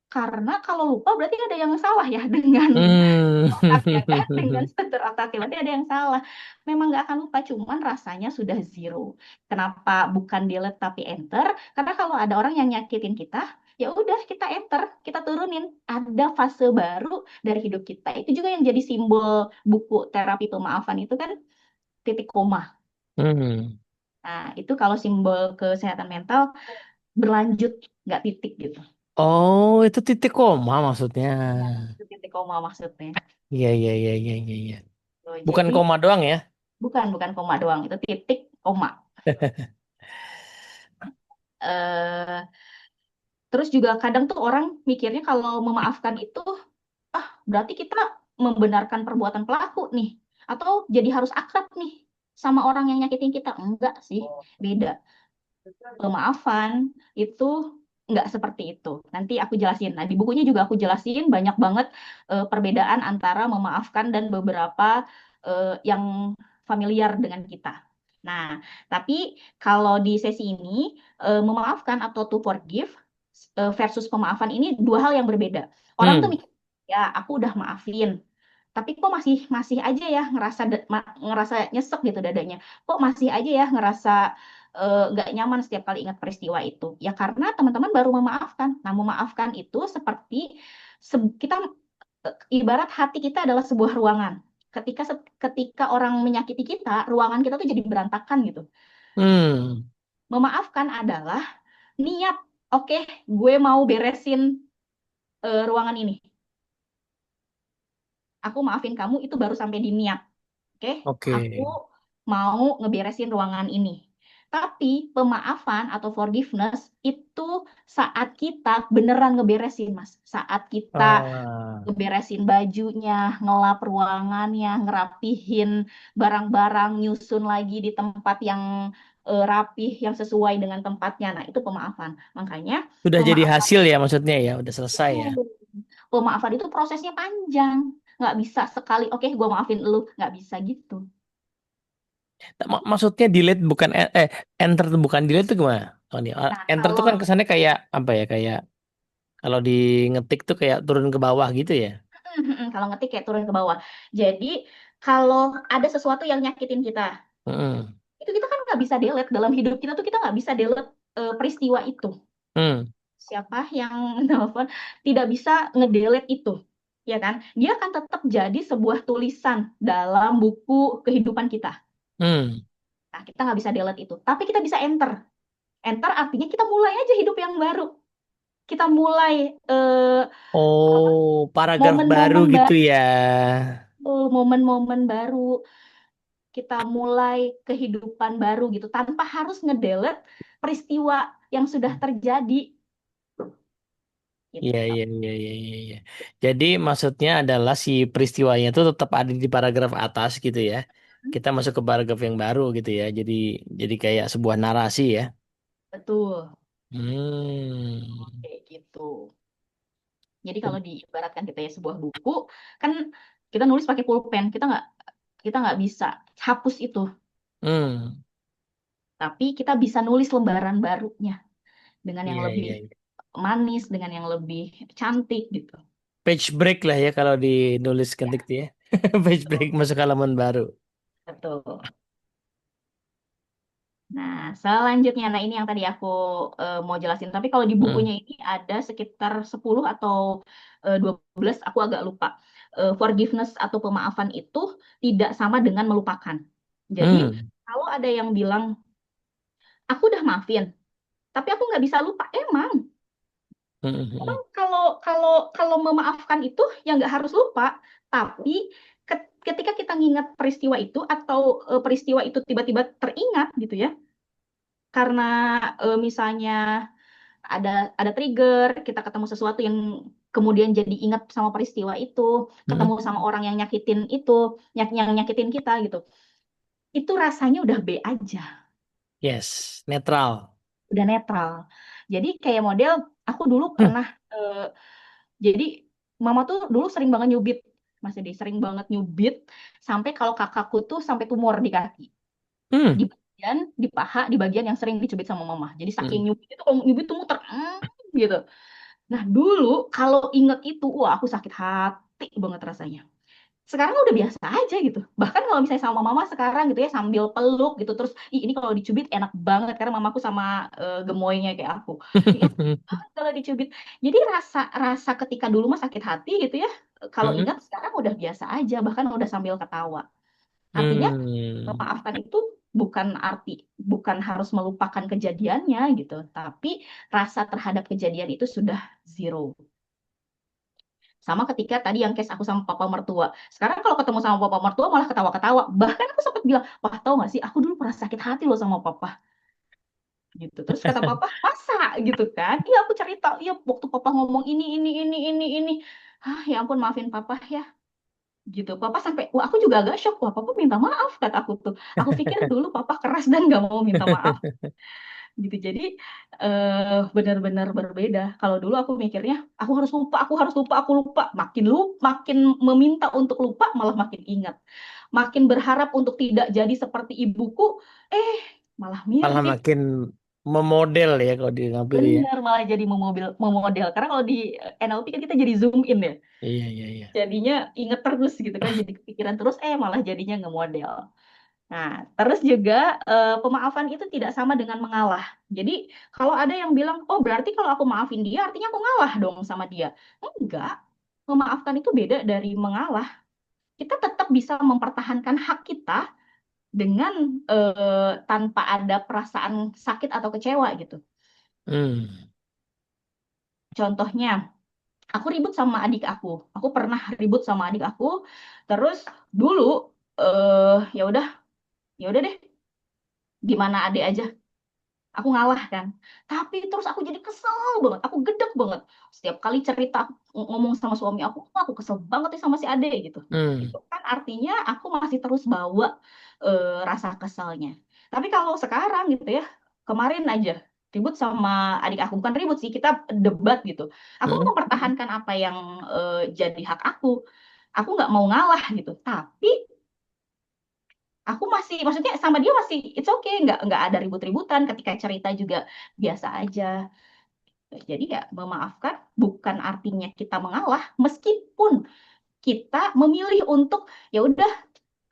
Karena kalau lupa berarti ada yang salah ya dengan Hmm. otaknya kan, dengan struktur otaknya berarti ada yang salah. Memang nggak akan lupa, cuman rasanya sudah zero. Kenapa bukan delete tapi enter? Karena kalau ada orang yang nyakitin kita, ya udah kita enter, kita turunin. Ada fase baru dari hidup kita. Itu juga yang jadi simbol buku terapi pemaafan itu kan titik koma. Hmm. Nah, itu kalau simbol kesehatan mental berlanjut, nggak titik gitu. Oh, itu titik koma maksudnya. Ya, itu titik koma maksudnya. Iya, iya, iya, iya, iya, iya. Tuh, Bukan jadi koma doang ya. bukan koma doang, itu titik koma. Eh, terus juga kadang tuh orang mikirnya kalau memaafkan itu, berarti kita membenarkan perbuatan pelaku nih, atau jadi harus akrab nih sama orang yang nyakitin kita. Enggak sih, beda. Pemaafan itu nggak seperti itu. Nanti aku jelasin. Nah, di bukunya juga aku jelasin banyak banget perbedaan antara memaafkan dan beberapa yang familiar dengan kita. Nah, tapi kalau di sesi ini memaafkan atau to forgive versus pemaafan ini dua hal yang berbeda. Orang tuh Hmm. mikir, ya aku udah maafin, tapi kok masih masih aja ya ngerasa ngerasa nyesek gitu dadanya. Kok masih aja ya ngerasa nggak nyaman setiap kali ingat peristiwa itu. Ya karena teman-teman baru memaafkan. Nah, memaafkan itu seperti kita ibarat hati kita adalah sebuah ruangan. Ketika orang menyakiti kita, ruangan kita tuh jadi berantakan gitu. Hmm. Memaafkan adalah niat, oke, gue mau beresin ruangan ini. Aku maafin kamu itu baru sampai di niat. Oke, Oke. aku mau ngeberesin ruangan ini. Tapi pemaafan atau forgiveness itu saat kita beneran ngeberesin, Mas. Saat kita Ah. ngeberesin bajunya, ngelap ruangannya, ngerapihin barang-barang, nyusun lagi di tempat yang rapih, yang sesuai dengan tempatnya. Nah, itu pemaafan. Makanya Sudah jadi pemaafan hasil ya maksudnya ya, udah selesai ya. itu, pemaafan itu prosesnya panjang. Nggak bisa sekali, oke, gue maafin lu. Nggak bisa gitu. Maksudnya delete bukan enter tuh bukan delete tuh gimana? Oh, nih, Nah, enter tuh kalau kan kesannya kayak apa ya? Kayak kalau di ngetik tuh kayak turun ke bawah gitu ya. kalau ngetik kayak turun ke bawah. Jadi kalau ada sesuatu yang nyakitin kita, Mm-mm. itu kita kan nggak bisa delete dalam hidup kita tuh kita nggak bisa delete peristiwa itu. Hmm. Siapa yang nelpon tidak bisa ngedelete itu, ya kan? Dia akan tetap jadi sebuah tulisan dalam buku kehidupan kita. Hmm. Nah, kita nggak bisa delete itu, tapi kita bisa enter. Enter artinya kita mulai aja hidup yang baru. Kita mulai Oh, paragraf baru momen-momen gitu baru, ya. momen-momen baru. Kita mulai kehidupan baru gitu, tanpa harus ngedelete peristiwa yang sudah terjadi. Gitu, Iya, Kak. iya, iya, iya, iya, iya. Jadi maksudnya adalah si peristiwanya itu tetap ada di paragraf atas gitu ya. Kita masuk ke paragraf yang baru gitu ya. Jadi kayak sebuah narasi ya. Betul, Hmm. kayak gitu. Jadi kalau diibaratkan kita ya sebuah buku, kan kita nulis pakai pulpen, kita nggak bisa hapus itu, Hmm. tapi kita bisa nulis lembaran barunya dengan yang Iya, lebih iya, iya. manis, dengan yang lebih cantik gitu. Page break lah ya kalau dinulis ketik tuh ya. Page break Betul. masuk halaman baru. Betul. Nah, selanjutnya, nah ini yang tadi aku mau jelasin. Tapi kalau di Hmm. bukunya ini ada sekitar 10 atau 12, aku agak lupa. Forgiveness atau pemaafan itu tidak sama dengan melupakan. Jadi, Hmm. kalau ada yang bilang, aku udah maafin, tapi aku nggak bisa lupa. Hmm. Hmm. Emang kalau kalau kalau memaafkan itu ya nggak harus lupa. Tapi ketika kita ngingat peristiwa itu atau peristiwa itu tiba-tiba teringat gitu ya, karena misalnya ada trigger, kita ketemu sesuatu yang kemudian jadi ingat sama peristiwa itu, Hmm. ketemu sama orang yang nyakitin itu, yang nyakitin kita gitu. Itu rasanya udah B aja, Yes, netral. udah netral. Jadi kayak model aku dulu Hmm. pernah jadi mama tuh dulu sering banget nyubit, masih deh sering banget nyubit sampai kalau kakakku tuh sampai tumor di kaki, Hmm. di bagian di paha, di bagian yang sering dicubit sama mama. Jadi saking Hmm. nyubit itu kalau nyubit tuh muter gitu. Nah, dulu kalau inget itu, wah aku sakit hati banget rasanya. Sekarang udah biasa aja gitu. Bahkan kalau misalnya sama mama sekarang gitu ya sambil peluk gitu terus, ih ini kalau dicubit enak banget karena mamaku sama gemoynya kayak aku. Ih, enak banget kalau dicubit. Jadi rasa rasa ketika dulu mah sakit hati gitu ya. Kalau Hmm. ingat sekarang udah biasa aja, bahkan udah sambil ketawa. Artinya Hmm. memaafkan itu bukan harus melupakan kejadiannya gitu, tapi rasa terhadap kejadian itu sudah zero. Sama ketika tadi yang case aku sama papa mertua. Sekarang kalau ketemu sama papa mertua malah ketawa-ketawa. Bahkan aku sempat bilang, wah tahu gak sih, aku dulu pernah sakit hati loh sama papa. Gitu. Terus kata papa, masa gitu kan? Iya aku cerita, iya waktu papa ngomong ini. Ah ya ampun maafin papa ya. Gitu. Papa sampai, wah aku juga agak shock. Wah papa minta maaf kata aku tuh. Aku pikir dulu papa keras dan gak mau minta maaf gitu. Jadi benar-benar berbeda. Kalau dulu aku mikirnya aku lupa. Makin meminta untuk lupa malah makin ingat. Makin berharap untuk tidak jadi seperti ibuku, eh malah Malah mirip. makin memodel ya kalau di itu ya. Benar malah jadi memodel. Karena kalau di NLP kan kita jadi zoom in ya. Iya, iya, iya. Jadinya inget terus gitu kan, jadi kepikiran terus, malah jadinya ngemodel. Nah, terus juga pemaafan itu tidak sama dengan mengalah. Jadi, kalau ada yang bilang, oh berarti kalau aku maafin dia, artinya aku ngalah dong sama dia. Enggak, memaafkan itu beda dari mengalah. Kita tetap bisa mempertahankan hak kita dengan tanpa ada perasaan sakit atau kecewa gitu. Hmm. Contohnya, aku ribut sama adik aku. Aku pernah ribut sama adik aku. Terus dulu, ya udah, ya udah deh, gimana adik aja. Aku ngalah kan. Tapi terus aku jadi kesel banget, aku gedek banget. Setiap kali cerita ngomong sama suami aku kesel banget nih sama si Ade gitu. Itu Hmm. kan artinya aku masih terus bawa rasa keselnya. Tapi kalau sekarang gitu ya, kemarin aja ribut sama adik aku, bukan ribut sih, kita debat gitu. Aku Hmm. mempertahankan apa yang jadi hak aku. Aku nggak mau ngalah gitu. Tapi aku masih, maksudnya sama dia masih it's okay, nggak ada ribut-ributan, ketika cerita juga biasa aja. Jadi ya memaafkan bukan artinya kita mengalah, meskipun kita memilih untuk ya udah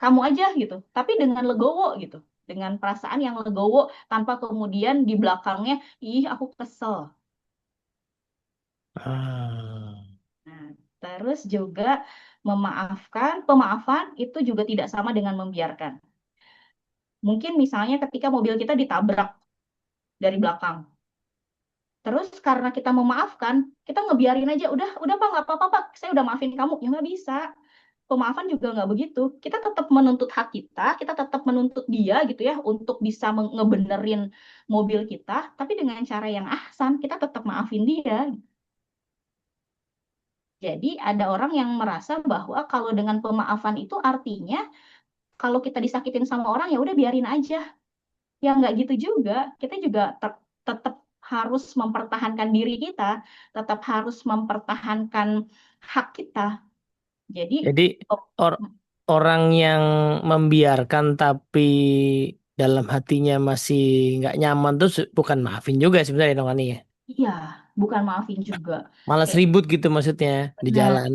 kamu aja gitu, tapi dengan legowo gitu, dengan perasaan yang legowo tanpa kemudian di belakangnya ih aku kesel. Ah. Nah, terus juga pemaafan itu juga tidak sama dengan membiarkan. Mungkin misalnya ketika mobil kita ditabrak dari belakang. Terus karena kita memaafkan, kita ngebiarin aja, udah Pak, nggak apa-apa Pak, saya udah maafin kamu. Ya nggak bisa. Pemaafan juga nggak begitu. Kita tetap menuntut hak kita tetap menuntut dia gitu ya untuk bisa ngebenerin mobil kita, tapi dengan cara yang ahsan, kita tetap maafin dia. Jadi ada orang yang merasa bahwa kalau dengan pemaafan itu artinya kalau kita disakitin sama orang ya udah biarin aja. Ya nggak gitu juga. Kita juga tetap harus mempertahankan diri kita, tetap harus mempertahankan hak kita. Jadi Jadi oh, or- orang yang membiarkan tapi dalam hatinya masih nggak nyaman tuh bukan maafin juga sebenarnya dong Ani ya. iya, bukan maafin juga. Malas Kayak ribut gitu maksudnya di benar. jalan.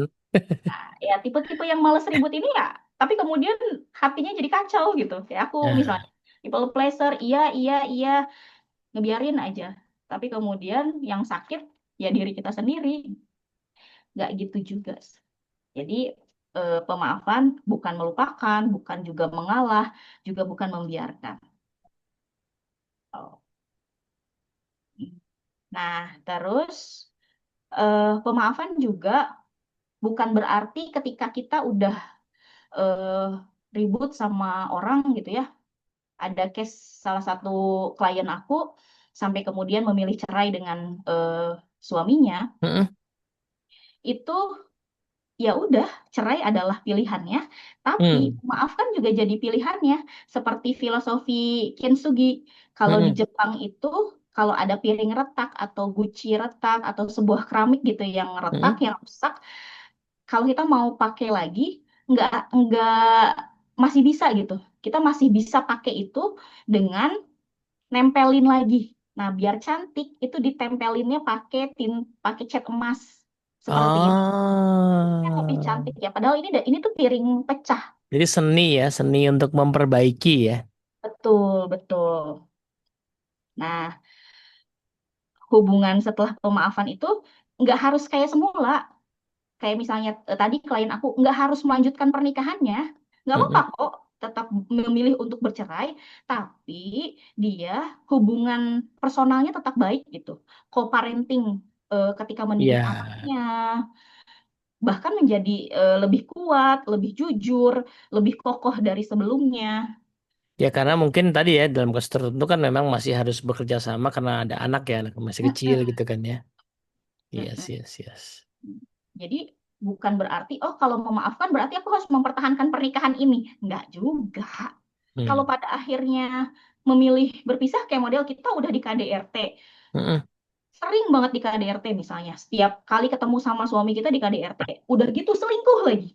Ya tipe-tipe yang males ribut ini ya, tapi kemudian hatinya jadi kacau gitu. Kayak aku Nah, misalnya, people pleaser, iya, iya, iya, ngebiarin aja. Tapi kemudian yang sakit ya diri kita sendiri. Nggak gitu juga. Jadi pemaafan bukan melupakan, bukan juga mengalah, juga bukan membiarkan. Oh. Nah, terus pemaafan juga bukan berarti ketika kita udah eh, ribut sama orang gitu ya. Ada case salah satu klien aku sampai kemudian memilih cerai dengan suaminya. mm-mm, Itu ya udah, cerai adalah pilihannya, tapi mm, maafkan juga jadi pilihannya. Seperti filosofi Kintsugi, kalau di mm-mm, Jepang itu kalau ada piring retak atau guci retak atau sebuah keramik gitu yang retak, mm-mm. yang rusak, kalau kita mau pakai lagi, nggak masih bisa gitu. Kita masih bisa pakai itu dengan nempelin lagi. Nah, biar cantik itu ditempelinnya pakai cat emas seperti itu. Kan lebih Ah, cantik ya. Padahal ini tuh piring pecah. jadi seni ya, seni untuk memperbaiki ya. Betul, betul. Nah, hubungan setelah pemaafan itu nggak harus kayak semula. Kayak misalnya tadi klien aku nggak harus melanjutkan pernikahannya. Nggak apa-apa Mm-mm. kok tetap memilih untuk bercerai, tapi dia hubungan personalnya tetap baik gitu. Co-parenting ketika mendidik Ya, anaknya, bahkan menjadi lebih kuat, lebih jujur, lebih kokoh dari sebelumnya. ya karena mungkin tadi ya dalam kasus tertentu kan memang masih harus bekerja sama karena ada anak ya, anak masih kecil Mm-mm, gitu kan ya. Yes, mm-mm. yes, yes. Jadi bukan berarti, oh kalau memaafkan berarti aku harus mempertahankan pernikahan ini. Enggak juga. Kalau Hmm. pada akhirnya memilih berpisah kayak model kita udah di KDRT. Mm-mm. Sering banget di KDRT misalnya. Setiap kali ketemu sama suami kita di KDRT. Udah gitu selingkuh lagi.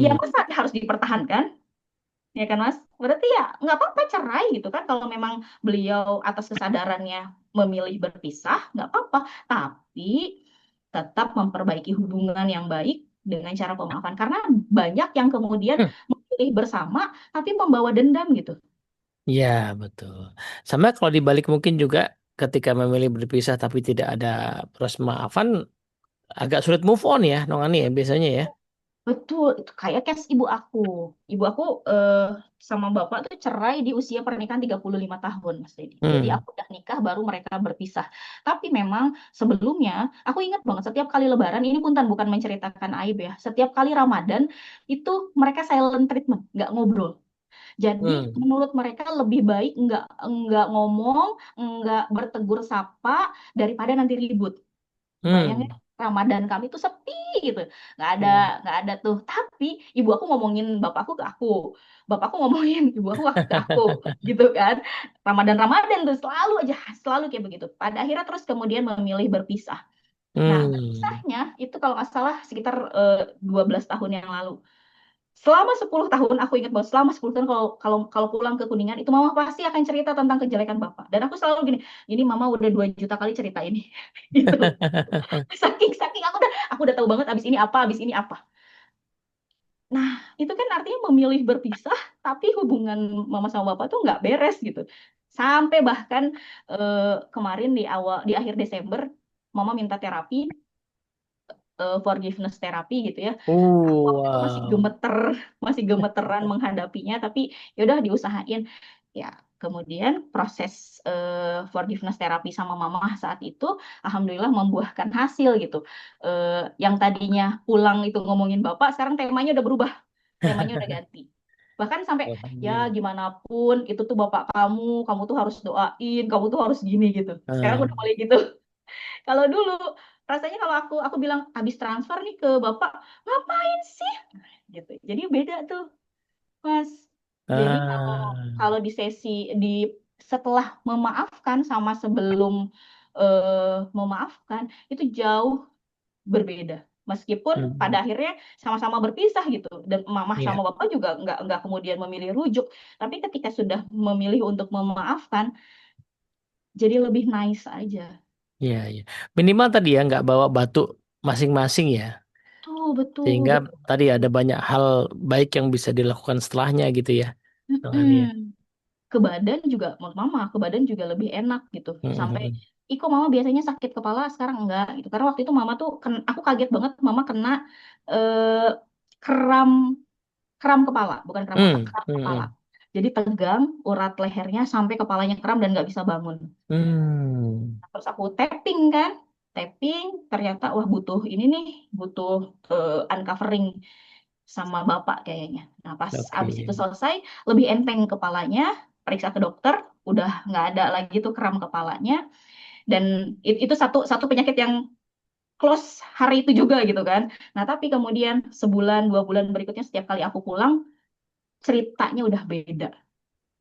Ya Hmm. masa harus dipertahankan? Ya kan Mas? Berarti ya nggak apa-apa cerai gitu kan. Kalau memang beliau atas kesadarannya memilih berpisah, nggak apa-apa. Tapi tetap memperbaiki hubungan yang baik dengan cara pemaafan. Karena banyak yang kemudian Hmm. memilih bersama tapi membawa dendam gitu. Ya, betul. Sama kalau dibalik mungkin juga ketika memilih berpisah tapi tidak ada proses maafan agak sulit move on ya, Nong Ani ya biasanya ya. Betul, itu kayak case ibu aku. Ibu aku sama bapak tuh cerai di usia pernikahan 35 tahun, Mas Dedi. Jadi Hmm. aku udah nikah baru mereka berpisah. Tapi memang sebelumnya, aku ingat banget setiap kali Lebaran, ini Punten bukan menceritakan aib ya. Setiap kali Ramadan, itu mereka silent treatment, nggak ngobrol. Jadi Hmm. menurut mereka lebih baik nggak ngomong, nggak bertegur sapa, daripada nanti ribut. Bayangin Hmm. Ramadan kami tuh sepi gitu, nggak ada Hmm. nggak ada tuh. Tapi ibu aku ngomongin bapakku ke aku, bapakku ngomongin ibu aku ke aku, gitu kan. Ramadan Ramadan tuh selalu aja, selalu kayak begitu. Pada akhirnya terus kemudian memilih berpisah. Nah Hmm. berpisahnya itu kalau nggak salah sekitar 12 tahun yang lalu. Selama 10 tahun aku ingat banget, selama 10 tahun kalau kalau kalau pulang ke Kuningan itu mama pasti akan cerita tentang kejelekan bapak. Dan aku selalu gini, ini mama udah 2 juta kali cerita ini. Gitu. Saking saking aku udah tahu banget abis ini apa, abis ini apa. Nah, itu kan artinya memilih berpisah, tapi hubungan mama sama bapak tuh nggak beres gitu. Sampai bahkan kemarin di akhir Desember, mama minta terapi, forgiveness terapi gitu ya. Aku waktu itu Wow. masih gemeteran menghadapinya, tapi ya udah diusahain. Ya, kemudian proses forgiveness terapi sama mama saat itu, alhamdulillah membuahkan hasil gitu. Yang tadinya pulang itu ngomongin bapak, sekarang temanya udah berubah, temanya udah ganti. Bahkan sampai ya Alhamdulillah. gimana pun itu tuh bapak kamu tuh harus doain, kamu tuh harus gini gitu. Sekarang Ah, udah mulai gitu. Kalau dulu rasanya kalau aku bilang habis transfer nih ke bapak, ngapain sih? Gitu. Jadi beda tuh, Mas. Jadi kalau ah, kalau di sesi di setelah memaafkan sama sebelum memaafkan itu jauh berbeda. Meskipun pada hmm, akhirnya sama-sama berpisah gitu dan mama sama ya, bapak juga nggak kemudian memilih rujuk, tapi ketika sudah memilih untuk memaafkan jadi lebih nice aja. ya, ya. Minimal tadi ya nggak bawa batu masing-masing ya, Tuh betul sehingga betul. tadi ada banyak hal baik yang bisa dilakukan setelahnya gitu ya, dengan Mm-mm. ya. Ke badan juga menurut mama ke badan juga lebih enak gitu sampai Hmm, iko mama biasanya sakit kepala sekarang enggak gitu karena waktu itu mama tuh aku kaget banget mama kena eh, kram kram kepala bukan kram otak hmm, kram hmm, kepala hmm. jadi tegang urat lehernya sampai kepalanya kram dan nggak bisa bangun. Hmm, Terus aku tapping kan tapping ternyata wah butuh ini nih butuh uncovering sama bapak kayaknya. Nah, pas abis itu oke. selesai, lebih enteng kepalanya, periksa ke dokter, udah nggak ada lagi tuh kram kepalanya. Dan itu satu satu penyakit yang close hari itu juga gitu kan. Nah, tapi kemudian sebulan, 2 bulan berikutnya setiap kali aku pulang, ceritanya udah beda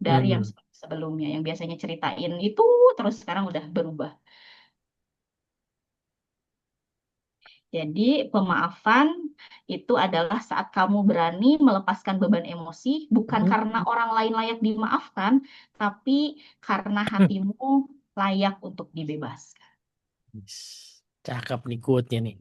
dari yang Hmm, sebelumnya. Yang biasanya ceritain itu terus sekarang udah berubah. Jadi, pemaafan itu adalah saat kamu berani melepaskan beban emosi, bukan hmm, karena orang lain layak dimaafkan, tapi karena hmm. hatimu layak untuk dibebaskan. Yes. Cakep nih quote-nya nih.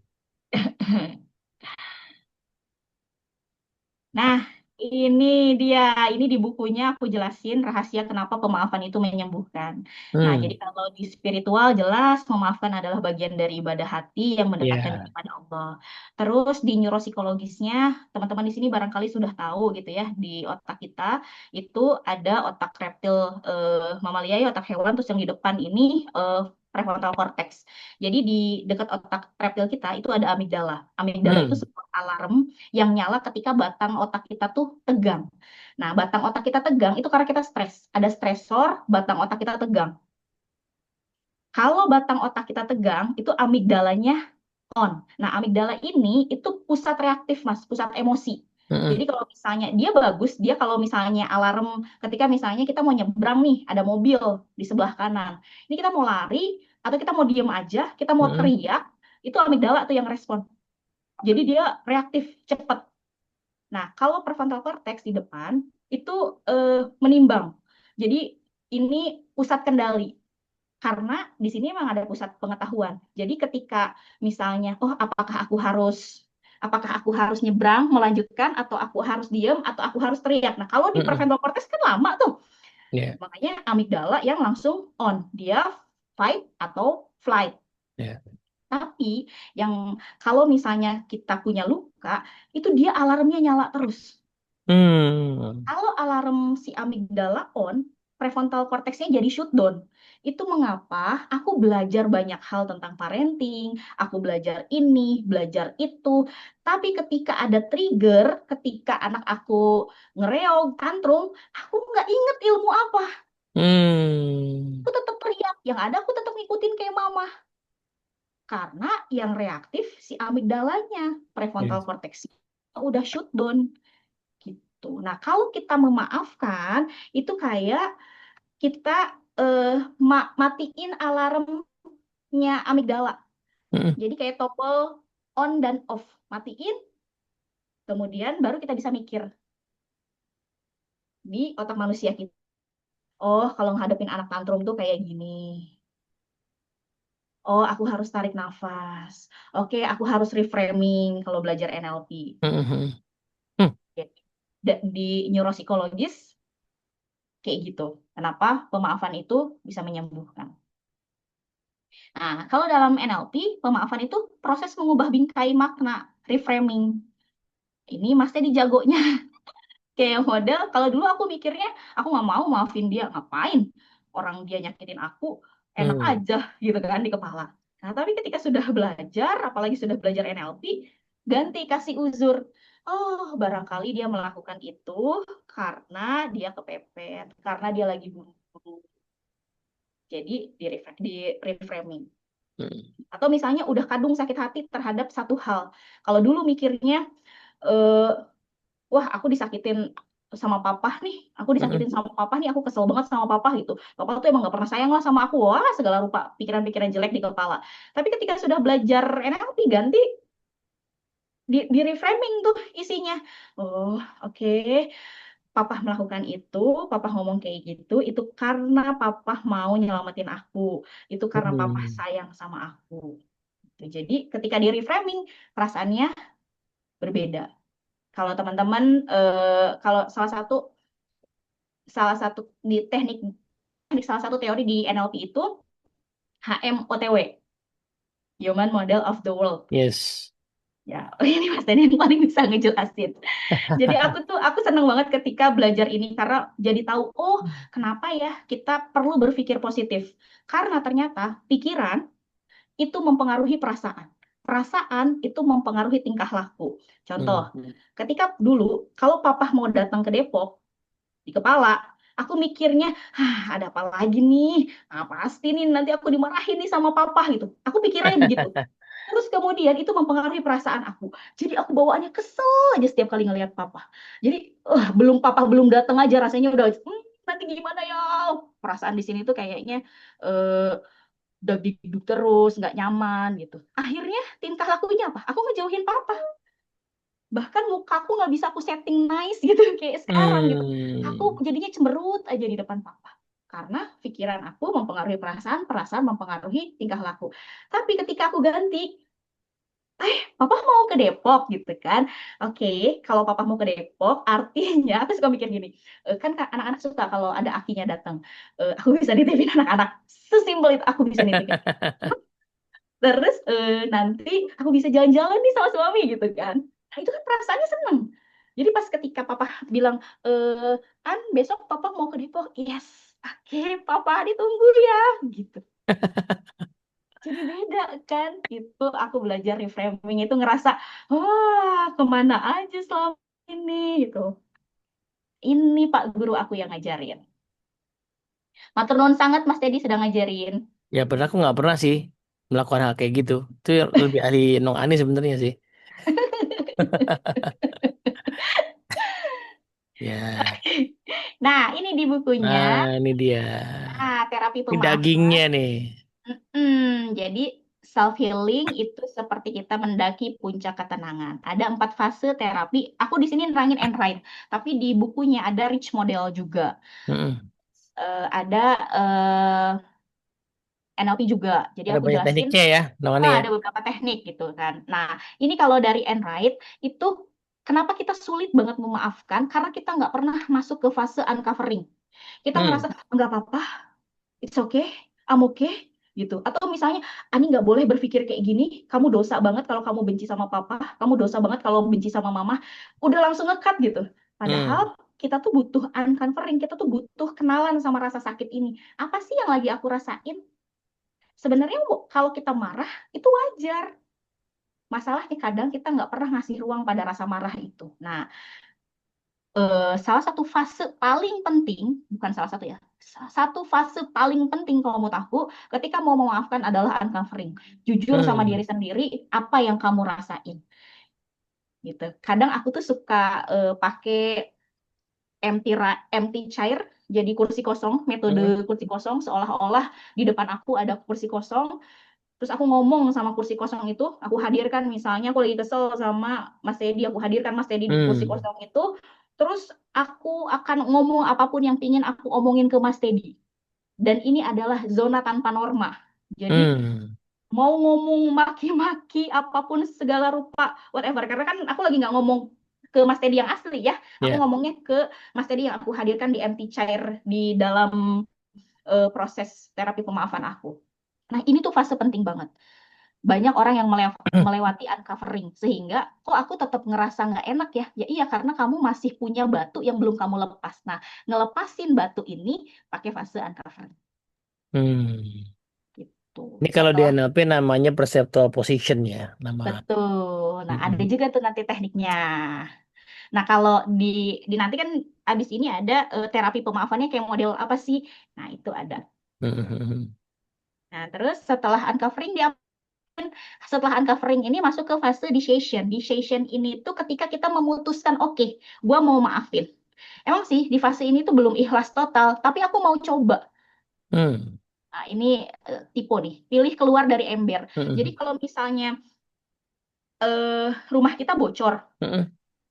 Nah, ini dia. Ini di bukunya aku jelasin rahasia kenapa pemaafan itu menyembuhkan. Nah, jadi Hmm, kalau di spiritual jelas memaafkan adalah bagian dari ibadah hati yang mendekatkan ya, kepada Allah. Terus di neuropsikologisnya, teman-teman di sini barangkali sudah tahu gitu ya, di otak kita itu ada otak reptil mamalia ya, otak hewan, terus yang di depan ini prefrontal cortex. Jadi di dekat otak reptil kita itu ada amigdala. Amigdala itu hmm, sebuah alarm yang nyala ketika batang otak kita tuh tegang. Nah, batang otak kita tegang itu karena kita stres. Ada stresor, batang otak kita tegang. Kalau batang otak kita tegang, itu amigdalanya on. Nah, amigdala ini itu pusat reaktif, Mas, pusat emosi. hmm, Jadi kalau misalnya dia bagus, dia kalau misalnya alarm ketika misalnya kita mau nyebrang nih, ada mobil di sebelah kanan. Ini kita mau lari atau kita mau diem aja, kita mau hmm, teriak, itu amigdala tuh yang respon. Jadi dia reaktif, cepat. Nah, kalau prefrontal cortex di depan itu menimbang. Jadi ini pusat kendali karena di sini memang ada pusat pengetahuan. Jadi ketika misalnya, oh apakah aku harus nyebrang, melanjutkan, atau aku harus diem, atau aku harus teriak. Nah, kalau di hmm, prefrontal cortex kan lama tuh. ya, Makanya amigdala yang langsung on. Dia fight atau flight. ya, Tapi yang kalau misalnya kita punya luka, itu dia alarmnya nyala terus. hmm, Kalau alarm si amigdala on, prefrontal cortexnya jadi shutdown. Itu mengapa aku belajar banyak hal tentang parenting, aku belajar ini, belajar itu. Tapi ketika ada trigger, ketika anak aku ngereog, tantrum, aku nggak inget ilmu apa. hmm, Aku tetap teriak. Yang ada aku tetap ngikutin kayak mama. Karena yang reaktif si amigdalanya, ya, prefrontal cortex udah shutdown gitu. Nah, kalau kita memaafkan, itu kayak kita matiin alarmnya amigdala. hmm, Jadi kayak toggle on dan off. Matiin, kemudian baru kita bisa mikir di otak manusia kita. Oh, kalau ngadepin anak tantrum tuh kayak gini. Oh, aku harus tarik nafas. Oke, aku harus reframing kalau belajar NLP. hmm, hmm, hmm. Di neuropsikologis kayak gitu. Kenapa pemaafan itu bisa menyembuhkan? Nah, kalau dalam NLP, pemaafan itu proses mengubah bingkai makna, reframing. Ini Mas Teddy jagonya. Kayak model, kalau dulu aku mikirnya, aku nggak mau maafin dia, ngapain? Orang dia nyakitin aku, enak Hmm. aja gitu kan di kepala. Nah, tapi ketika sudah belajar, apalagi sudah belajar NLP, ganti kasih uzur. Oh, barangkali dia melakukan itu karena dia kepepet, karena dia lagi buru-buru. Jadi di reframing. Hmm. Atau misalnya udah kadung sakit hati terhadap satu hal. Kalau dulu mikirnya, eh, wah aku disakitin sama papa nih, aku Hmm. disakitin sama papa nih, aku kesel banget sama papa gitu. Papa tuh emang gak pernah sayang lah sama aku, wah segala rupa pikiran-pikiran jelek di kepala. Tapi ketika sudah belajar NLP ganti, di reframing tuh isinya. Oh, oke. Papa melakukan itu, papa ngomong kayak gitu, itu karena papa mau nyelamatin aku, itu karena papa Hmm. sayang sama aku. Jadi ketika di reframing perasaannya berbeda. Kalau teman-teman, kalau salah satu di salah satu teori di NLP itu HMOTW, Human Model of the World. Yes. Ya, ini Mas Dani yang paling bisa ngejelasin. Jadi aku seneng banget ketika belajar ini karena jadi tahu, oh kenapa ya kita perlu berpikir positif. Karena ternyata pikiran itu mempengaruhi perasaan. Perasaan itu mempengaruhi tingkah laku. Hmm. Contoh, ketika dulu kalau papa mau datang ke Depok, di kepala, aku mikirnya, ada apa lagi nih? Ah, pasti nih nanti aku dimarahin nih sama papa gitu. Aku pikirannya begitu. Terus kemudian itu mempengaruhi perasaan aku. Jadi aku bawaannya kesel aja setiap kali ngelihat papa. Jadi papa belum datang aja rasanya udah nanti gimana ya? Perasaan di sini tuh kayaknya eh, udah duduk terus, nggak nyaman gitu. Akhirnya tingkah lakunya apa? Aku ngejauhin papa. Bahkan mukaku nggak bisa aku setting nice gitu kayak sekarang gitu. Aku Hmm. jadinya cemberut aja di depan papa. Karena pikiran aku mempengaruhi perasaan, perasaan mempengaruhi tingkah laku. Tapi ketika aku ganti, papa mau ke Depok gitu kan. Oke, kalau papa mau ke Depok, artinya aku suka mikir gini, kan anak-anak suka kalau ada akinya datang. Aku bisa nitipin anak-anak. Sesimpel itu aku bisa nitipin. Terus nanti aku bisa jalan-jalan nih sama suami gitu kan. Nah, itu kan perasaannya seneng. Jadi pas ketika papa bilang, besok papa mau ke Depok. Yes, oke, papa ditunggu ya. Gitu. Jadi beda kan. Itu aku belajar reframing itu ngerasa, wah kemana aja selama ini gitu. Ini Pak Guru aku yang ngajarin. Matur nuwun sangat Mas Teddy sedang ngajarin. Ya, padahal aku nggak pernah sih melakukan hal kayak gitu. Itu yang lebih ahli Nong Ani sebenarnya sih. Ya, Nah, ini di bukunya, nah ini dia. terapi Ini pemaafan. dagingnya nih. Jadi self healing itu seperti kita mendaki puncak ketenangan. Ada 4 fase terapi. Aku di sini nerangin and right, tapi di bukunya ada rich model juga. Mm-mm. Ada eh, NLP juga. Jadi Ada aku banyak jelasin, tekniknya ya, Nong Ani ya. ada beberapa teknik gitu kan. Nah, ini kalau dari and right itu kenapa kita sulit banget memaafkan? Karena kita nggak pernah masuk ke fase uncovering. Kita ngerasa Hmm. nggak apa-apa, it's okay, I'm okay gitu. Atau misalnya, Ani nggak boleh berpikir kayak gini, kamu dosa banget kalau kamu benci sama papa, kamu dosa banget kalau benci sama mama, udah langsung ngekat gitu. Padahal Hmm. kita tuh butuh uncovering, kita tuh butuh kenalan sama rasa sakit ini. Apa sih yang lagi aku rasain? Sebenarnya kalau kita marah, itu wajar. Masalahnya kadang kita nggak pernah ngasih ruang pada rasa marah itu. Nah, salah satu fase paling penting, bukan salah satu ya, satu fase paling penting kalau menurut aku ketika mau memaafkan adalah uncovering. Jujur sama diri Hmm. sendiri, apa yang kamu rasain gitu. Kadang aku tuh suka pakai empty chair, jadi kursi kosong, metode Hmm. kursi kosong seolah-olah di depan aku ada kursi kosong. Terus aku ngomong sama kursi kosong itu, aku hadirkan misalnya aku lagi kesel sama Mas Teddy, aku hadirkan Mas Teddy di kursi Hmm. kosong itu, terus aku akan ngomong apapun yang pingin aku omongin ke Mas Teddy. Dan ini adalah zona tanpa norma. Jadi Hmm. mau ngomong maki-maki apapun segala rupa, whatever. Karena kan aku lagi nggak ngomong ke Mas Teddy yang asli ya, aku Ya. ngomongnya ke Mas Teddy yang aku hadirkan di empty chair di dalam proses terapi pemaafan aku. Nah ini tuh fase penting banget. banyak orang yang melewati uncovering sehingga kok aku tetap ngerasa nggak enak ya. Ya iya karena kamu masih punya batu yang belum kamu lepas. Nah, ngelepasin batu ini pakai fase uncovering Hmm. gitu. Ini kalau di Setelah NLP namanya perceptual position ya, nama. betul. Nah, ada Mm-mm. juga tuh nanti tekniknya. Nah, kalau di nanti kan abis ini ada terapi pemaafannya kayak model apa sih? Nah, itu ada. Mm-mm. Nah, terus setelah uncovering ini masuk ke fase decision. Decision ini tuh ketika kita memutuskan, oke, gua mau maafin. Emang sih di fase ini tuh belum ikhlas total, tapi aku mau coba. Hmm. Nah, ini tipe nih, pilih keluar dari ember. Jadi Mm-mm. kalau misalnya rumah kita bocor, Mm-mm.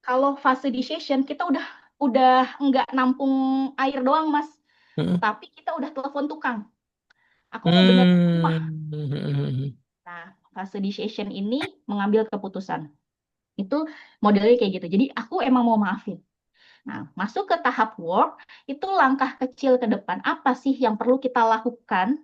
kalau fase decision kita udah nggak nampung air doang, Mas, Mm-mm. tapi kita udah telepon tukang. Aku mau benerin rumah. Hmm. Nah, fase decision ini mengambil keputusan. Itu modelnya kayak gitu. Jadi aku emang mau maafin. Nah, masuk ke tahap work, itu langkah kecil ke depan. Apa sih yang perlu kita lakukan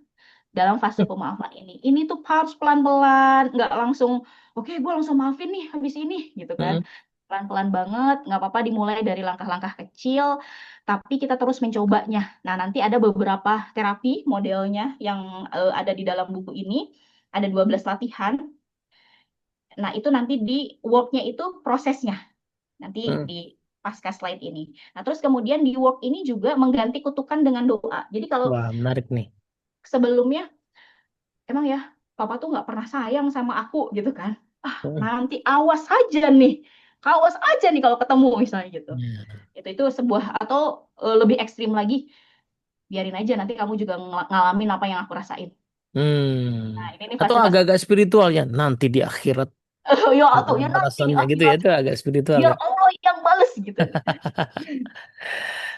dalam fase pemaafan ini? Ini tuh harus pelan-pelan, nggak langsung, oke, gue langsung maafin nih habis ini, gitu kan. Mm-mm. Pelan-pelan banget, nggak apa-apa dimulai dari langkah-langkah kecil, tapi kita terus mencobanya. Nah, nanti ada beberapa terapi modelnya yang ada di dalam buku ini. Ada 12 latihan. Nah, itu nanti di work-nya itu prosesnya. Nanti Mm. di pasca slide ini. Nah, terus kemudian di work ini juga mengganti kutukan dengan doa. Jadi kalau Wah, menarik nih. sebelumnya, emang ya, papa tuh nggak pernah sayang sama aku gitu kan. Ah, Mm. nanti awas aja nih. Awas aja nih kalau ketemu misalnya gitu. Ya. Itu sebuah atau lebih ekstrim lagi, biarin aja nanti kamu juga ngalamin apa yang aku rasain. Nah, Hmm. ini nih Atau fase-fase. agak-agak spiritual ya, nanti di akhirat Ya, atau ya ada nanti di balasannya gitu ya, akhirat itu agak spiritual biar ya. Allah yang bales gitu.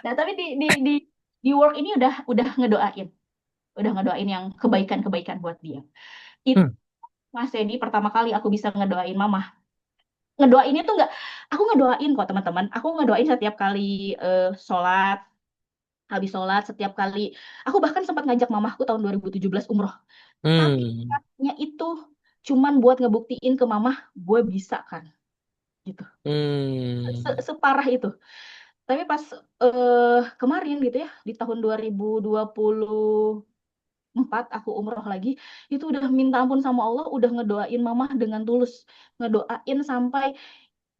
Nah, tapi di work ini udah ngedoain yang kebaikan-kebaikan buat dia. Itu Hmm. Mas Edi pertama kali aku bisa ngedoain mama. Ngedoainnya tuh nggak, aku ngedoain kok teman-teman. Aku ngedoain setiap kali sholat, habis sholat setiap kali. Aku bahkan sempat ngajak mamaku tahun 2017 umroh. Tapi Hmm. niatnya itu cuman buat ngebuktiin ke mama, gue bisa kan, gitu. Hmm. Separah itu. Tapi pas kemarin gitu ya, di tahun 2024 aku umroh lagi, itu udah minta ampun sama Allah, udah ngedoain mama dengan tulus. Ngedoain sampai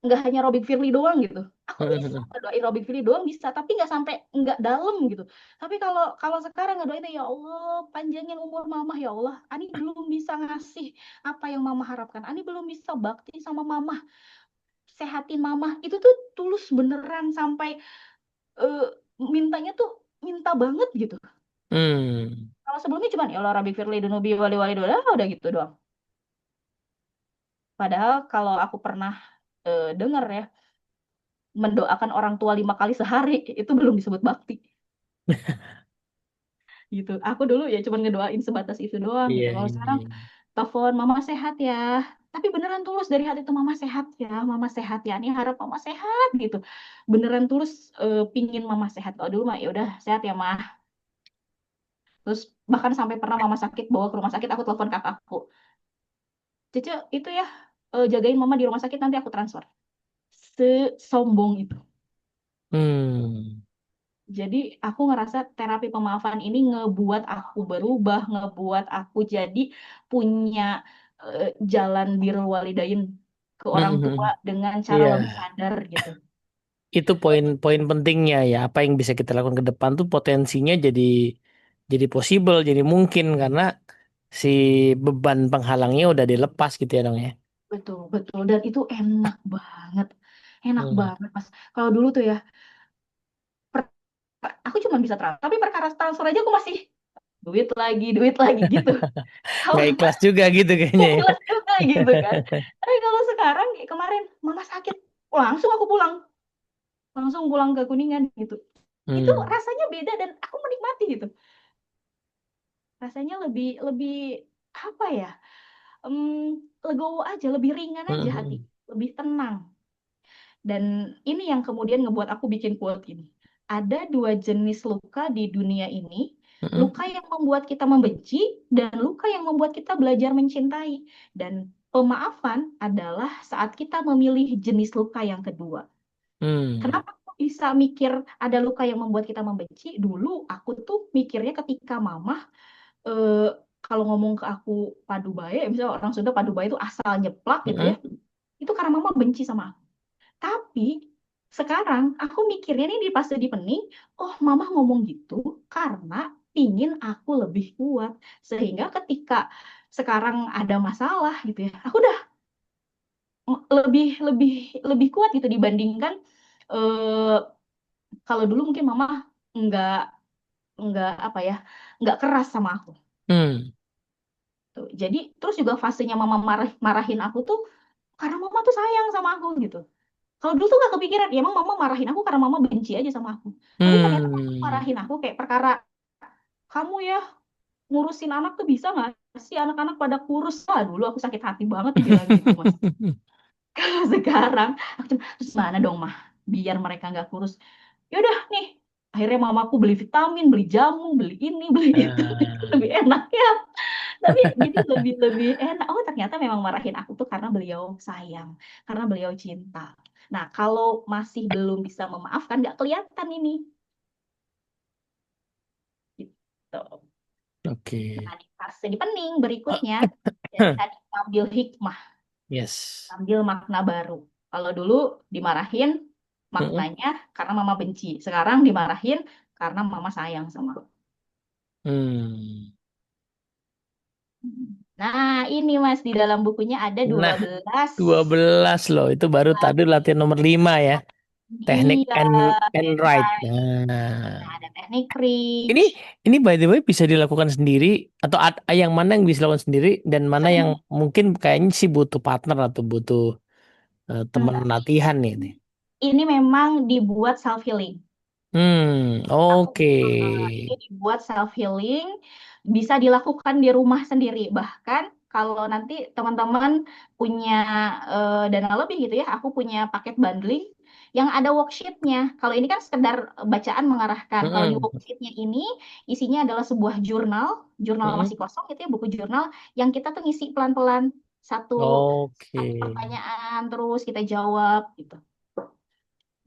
nggak hanya Robin Firly doang gitu. Aku bisa Hmm. ngedoain Robin Firly doang bisa, tapi nggak sampai nggak dalam gitu. Tapi kalau kalau sekarang ngedoain ya Allah, panjangin umur mama ya Allah. Ani belum bisa ngasih apa yang mama harapkan. Ani belum bisa bakti sama mama, sehatin mama. Itu tuh tulus beneran sampai eh, mintanya tuh minta banget gitu. Hmm. Kalau sebelumnya cuma ya Allah Rabbi Firli Dunubi Wali Wali Dola udah gitu doang. Padahal kalau aku pernah dengar ya, mendoakan orang tua 5 kali sehari itu belum disebut bakti gitu. Aku dulu ya cuma ngedoain sebatas itu doang gitu. Iya, Kalau iya, sekarang iya. telepon mama sehat ya. Tapi beneran tulus dari hati itu mama sehat ya, mama sehat ya. Ini harap mama sehat gitu. Beneran tulus pingin mama sehat. Kalau dulu mah ya udah sehat ya mah. Terus bahkan sampai pernah mama sakit bawa ke rumah sakit aku telepon kakakku. Cece itu ya jagain mama di rumah sakit nanti aku transfer. Sesombong itu. Hmm. Jadi aku ngerasa terapi pemaafan ini ngebuat aku berubah, ngebuat aku jadi punya jalan birrul walidain ke Hmm. orang Hmm. tua Hmm. dengan cara Iya, lebih sadar gitu. itu poin-poin pentingnya ya. Apa yang bisa kita lakukan ke depan tuh potensinya jadi possible, jadi mungkin karena si beban penghalangnya udah dilepas gitu ya dong ya. Betul, betul. Dan itu enak banget. Enak Hmm. banget, Mas. Kalau dulu tuh ya, per- aku cuma bisa transfer. Tapi perkara transfer aja aku masih duit lagi gitu. Kalau Nggak ikhlas juga gitu kayaknya ya. jelas juga gitu kan. Tapi kalau sekarang kayak kemarin mama sakit, langsung aku pulang, langsung pulang ke Kuningan gitu. Itu Hmm. rasanya beda dan aku menikmati gitu. Rasanya lebih lebih apa ya? Legowo aja, lebih ringan Hmm. aja Hmm. hati, Hmm. lebih tenang. Dan ini yang kemudian ngebuat aku bikin quote ini. Ada dua jenis luka di dunia ini Mm-mm. Luka yang membuat kita membenci dan luka yang membuat kita belajar mencintai. Dan pemaafan adalah saat kita memilih jenis luka yang kedua. Hmm. Kenapa aku bisa mikir ada luka yang membuat kita membenci? Dulu aku tuh mikirnya ketika mamah eh, kalau ngomong ke aku padu bae, misalnya orang Sunda padu bae itu asal nyeplak gitu ya. Mm-mm. Itu karena mama benci sama aku. Tapi sekarang aku mikirnya nih di pas di pening, oh mama ngomong gitu karena pingin aku lebih kuat. Sehingga ketika sekarang ada masalah gitu ya, aku udah lebih lebih lebih kuat gitu dibandingkan eh, kalau dulu mungkin mama nggak nggak apa ya nggak keras sama aku Hmm. tuh. Jadi terus juga fasenya mama marahin aku tuh karena mama tuh sayang sama aku gitu. Kalau dulu tuh gak kepikiran, ya emang mama marahin aku karena mama benci aja sama aku. Tapi ternyata mama Hmm. marahin aku kayak perkara kamu ya ngurusin anak tuh bisa nggak sih anak-anak pada kurus lah dulu aku sakit hati banget dibilang gitu mas. Kalau sekarang aku cuma terus mana dong mah biar mereka nggak kurus. Ya udah nih akhirnya mamaku beli vitamin, beli jamu, beli ini, beli itu Ah. lebih enak ya. Tapi jadi lebih lebih enak. Oh ternyata memang marahin aku tuh karena beliau sayang, karena beliau cinta. Nah kalau masih belum bisa memaafkan nggak kelihatan ini. Gitu. Oke. Nah di fase di pening berikutnya jadi tadi ambil hikmah, Yes. ambil makna baru. Kalau dulu dimarahin Mm-mm. maknanya karena mama benci. Sekarang dimarahin karena mama sayang sama aku. Hmm. Nah, ini Mas di dalam bukunya ada dua Nah, belas 12 loh. Itu baru tadi latihan nomor 5 ya. Teknik Iya, and that's right. right. Nah, Nah, ada teknik ini preach. ini by the way bisa dilakukan sendiri atau yang mana yang bisa dilakukan sendiri dan mana yang mungkin kayaknya sih butuh partner atau butuh teman Enggak. latihan nih. Ini memang dibuat self healing. Aku Oke. ini dibuat self healing bisa dilakukan di rumah sendiri. Bahkan kalau nanti teman-teman punya dana lebih gitu ya, aku punya paket bundling yang ada worksheetnya. Kalau ini kan sekedar bacaan mengarahkan. Kalau di Mm-mm. worksheetnya ini isinya adalah sebuah jurnal, jurnal Mm-mm. masih kosong gitu ya, buku jurnal yang kita tuh ngisi pelan-pelan satu Oke. satu pertanyaan terus kita jawab gitu.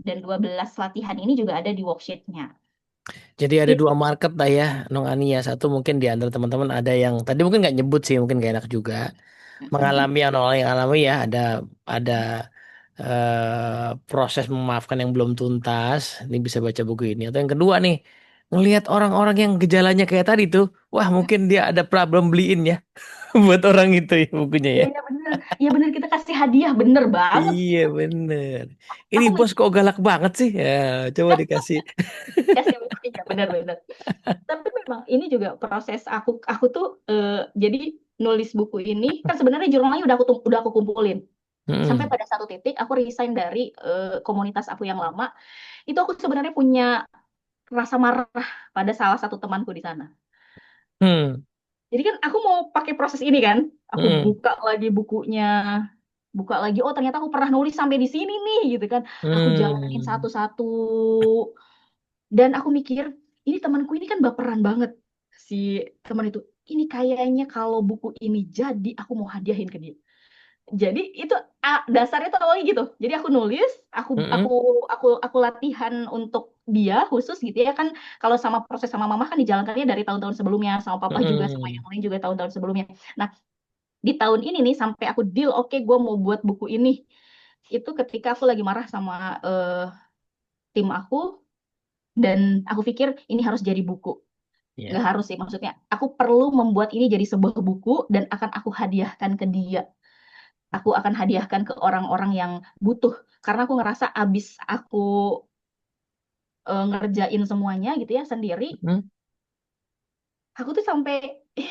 Dan 12 latihan ini juga ada di worksheetnya. Jadi ada Itu. dua market lah ya, Nong Ani ya. Satu mungkin di antara teman-teman ada yang tadi mungkin nggak nyebut sih, mungkin gak enak juga. Mm-mm. Mengalami yang orang yang alami ya, ada proses memaafkan yang belum tuntas. Ini bisa baca buku ini. Atau yang kedua nih, ngelihat orang-orang yang gejalanya kayak tadi tuh, wah mungkin dia ada problem beliin ya buat orang itu ya bukunya ya. Iya bener, iya bener kita kasih hadiah bener banget. Iya bener. Ini Aku bos mikir kok galak banget sih? Ya, coba dikasih. kasih buktinya bener-bener. Tapi memang ini juga proses aku tuh jadi nulis buku ini kan sebenarnya jurnalnya udah aku kumpulin. Sampai Mm-mm. pada satu titik aku resign dari komunitas aku yang lama. Itu aku sebenarnya punya rasa marah pada salah satu temanku di sana. Hmm. Jadi kan aku mau pakai proses ini kan, aku Hmm. buka lagi bukunya, buka lagi, oh ternyata aku pernah nulis sampai di sini nih gitu kan. Aku jalanin Hmm. satu-satu dan aku mikir ini temanku ini kan baperan banget si teman itu. Ini kayaknya kalau buku ini jadi aku mau hadiahin ke dia. Jadi itu dasarnya tuh awalnya gitu. Jadi aku nulis, Mm-mm. aku latihan untuk dia khusus gitu ya kan. Kalau sama proses sama mama kan dijalankannya dari tahun-tahun sebelumnya, sama papa juga sama yang Mm-mm. lain juga tahun-tahun sebelumnya. Nah, di tahun ini nih sampai aku deal oke gue mau buat buku ini. Itu ketika aku lagi marah sama tim aku dan aku pikir ini harus jadi buku. Nggak Ya. harus sih maksudnya. Aku perlu membuat ini jadi sebuah buku dan akan aku hadiahkan ke dia. Aku akan hadiahkan ke orang-orang yang butuh. Karena aku ngerasa abis aku ngerjain semuanya gitu ya sendiri, Mm. aku tuh sampai eh,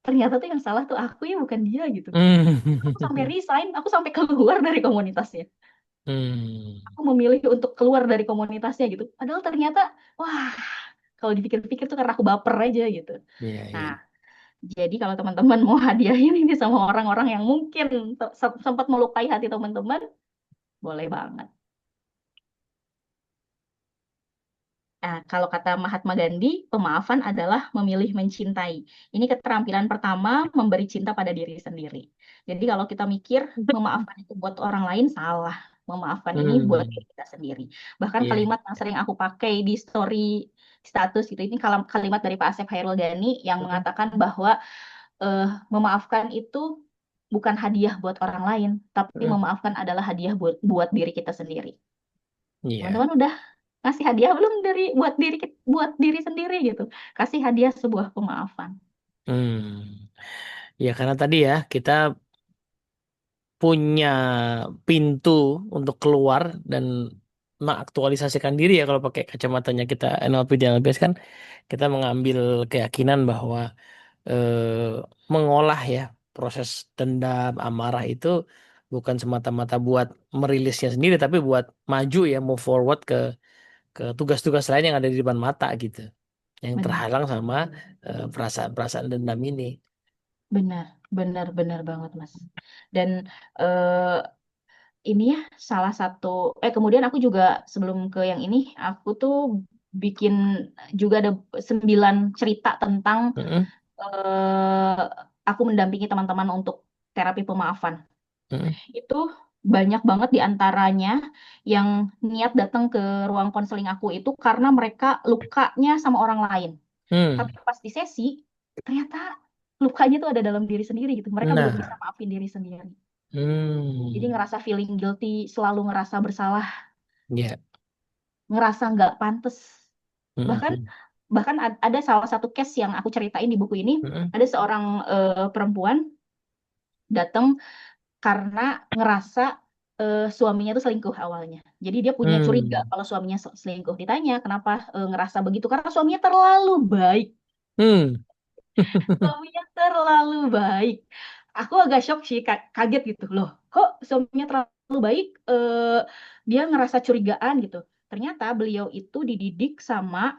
ternyata tuh yang salah tuh aku ya bukan dia gitu. Aku sampai Hmm. resign, aku sampai keluar dari komunitasnya. Hmm. Aku memilih untuk keluar dari komunitasnya gitu. Padahal ternyata, wah, kalau dipikir-pikir tuh karena aku baper aja gitu. Iya, Nah, iya. jadi kalau teman-teman mau hadiahin ini sama orang-orang yang mungkin sempat melukai hati teman-teman, boleh banget. Nah, kalau kata Mahatma Gandhi, pemaafan adalah memilih mencintai. Ini keterampilan pertama memberi cinta pada diri sendiri. Jadi kalau kita mikir memaafkan itu buat orang lain, salah. Memaafkan ini buat Hmm, diri kita sendiri. Bahkan iya. kalimat yang sering aku pakai di story status gitu, ini kalimat dari Pak Asep Hairul Ghani yang Hmm, mengatakan bahwa eh, memaafkan itu bukan hadiah buat orang lain, tapi hmm, memaafkan adalah hadiah buat diri kita sendiri. iya. Teman-teman udah ngasih hadiah belum dari buat diri sendiri gitu. Kasih hadiah sebuah pemaafan. Hmm. Ya karena tadi ya kita punya pintu untuk keluar dan mengaktualisasikan diri ya kalau pakai kacamatanya kita NLP dan LBS kan kita mengambil keyakinan bahwa mengolah ya proses dendam amarah itu bukan semata-mata buat merilisnya sendiri tapi buat maju ya move forward ke tugas-tugas lain yang ada di depan mata gitu yang Benar, terhalang sama perasaan-perasaan dendam ini. benar, benar banget, Mas. Dan eh, ini ya salah satu kemudian aku juga sebelum ke yang ini, aku tuh bikin juga ada 9 cerita tentang Mm-mm, eh, aku mendampingi teman-teman untuk terapi pemaafan. mm-mm, Itu banyak banget di antaranya yang niat datang ke ruang konseling aku itu karena mereka lukanya sama orang lain. Tapi mm. pas di sesi, ternyata lukanya tuh ada dalam diri sendiri gitu. Mereka belum bisa Nah, maafin diri sendiri. Jadi hmm, ngerasa feeling guilty, selalu ngerasa bersalah, ya, ngerasa nggak pantas. Bahkan mm-mm, bahkan ada salah satu case yang aku ceritain di buku ini, mm-mm, ada seorang perempuan datang karena ngerasa suaminya itu selingkuh awalnya. Jadi dia punya curiga hmm, kalau suaminya selingkuh. Ditanya kenapa ngerasa begitu? Karena suaminya terlalu baik. hmm, Suaminya terlalu baik. Aku agak shock sih, kaget gitu loh. Kok suaminya terlalu baik? Dia ngerasa curigaan gitu. Ternyata beliau itu dididik sama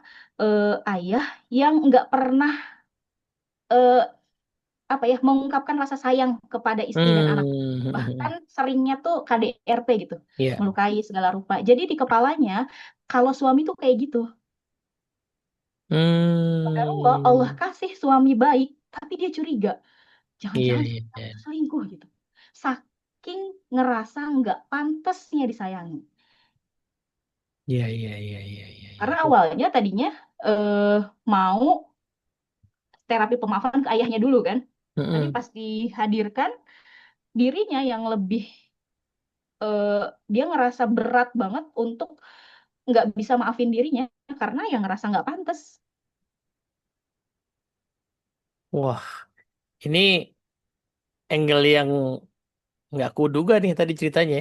ayah yang nggak pernah eh, apa ya mengungkapkan rasa sayang kepada istri dan anak. Bahkan hmm, seringnya tuh KDRT gitu, ya, melukai segala rupa. Jadi di kepalanya kalau suami tuh kayak gitu. Padahal Allah hmm, kasih suami baik, tapi dia curiga. iya, Jangan-jangan iya, suami aku iya, tuh selingkuh gitu. Saking ngerasa nggak pantasnya disayangi. iya, iya, iya, iya, iya, iya. Karena awalnya tadinya eh, mau terapi pemaafan ke ayahnya dulu kan. Tapi Mm-mm. pas dihadirkan dirinya yang lebih eh, dia ngerasa berat banget untuk nggak bisa maafin dirinya karena yang ngerasa nggak pantas. Wah, ini angle yang nggak kuduga nih tadi ceritanya.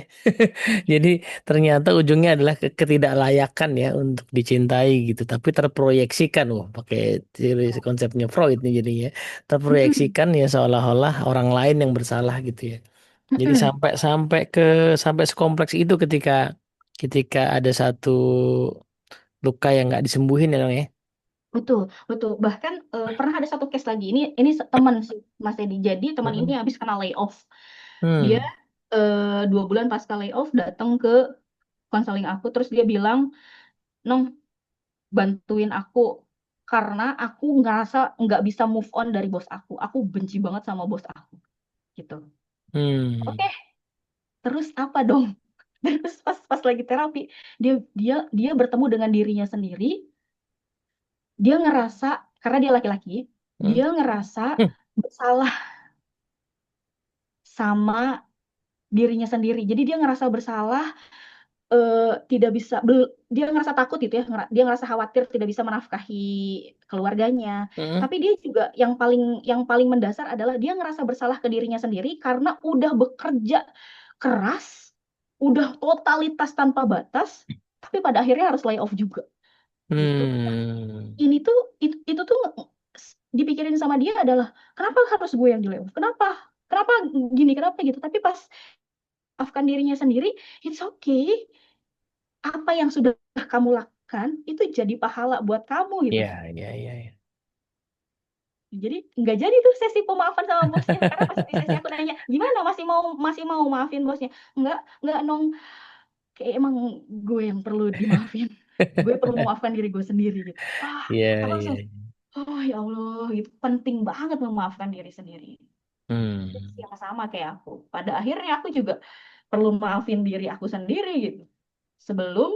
Jadi ternyata ujungnya adalah ketidaklayakan ya untuk dicintai gitu. Tapi terproyeksikan, wah pakai teori konsepnya Freud nih jadinya. Mm-mm. Terproyeksikan ya seolah-olah orang lain yang bersalah gitu ya. Jadi Mm-mm. sampai sampai sekompleks itu ketika ketika ada satu luka yang nggak disembuhin ya dong ya. Betul, betul. Bahkan pernah ada satu case lagi. Ini teman sih, Mas Edi. Jadi teman ini Mm-mm. habis kena layoff. Dia Hmm. 2 bulan pasca layoff datang ke konseling aku, terus dia bilang, Nong, bantuin aku karena aku ngerasa nggak bisa move on dari bos aku. Aku benci banget sama bos aku, gitu. Oke, Hmm. terus apa dong? Terus pas pas lagi terapi, dia dia dia bertemu dengan dirinya sendiri. Dia ngerasa karena dia laki-laki, Hmm. dia ngerasa Hmm. bersalah sama dirinya sendiri. Jadi dia ngerasa bersalah, eh, tidak bisa, dia ngerasa takut gitu ya, dia ngerasa khawatir tidak bisa menafkahi keluarganya. Hmm. Tapi dia juga yang paling mendasar adalah dia ngerasa bersalah ke dirinya sendiri karena udah bekerja keras, udah totalitas tanpa batas, tapi pada akhirnya harus lay off juga gitu. Hmm. Ini tuh itu tuh dipikirin sama dia adalah kenapa harus gue yang di lay off? Kenapa? Kenapa gini? Kenapa gitu? Tapi pas maafkan dirinya sendiri, it's okay. Apa yang sudah kamu lakukan itu jadi pahala buat kamu gitu. Iya, iya, iya, iya. Jadi nggak jadi tuh sesi pemaafan sama bosnya karena pas di sesi aku nanya gimana masih mau maafin bosnya? Nggak nong, kayak emang gue yang perlu dimaafin. Gue perlu memaafkan diri gue sendiri gitu. Iya, Aku iya. langsung, oh ya Allah, gitu. Penting banget memaafkan diri sendiri. Hmm. Sama-sama kayak aku. Pada akhirnya aku juga perlu maafin diri aku sendiri gitu. Sebelum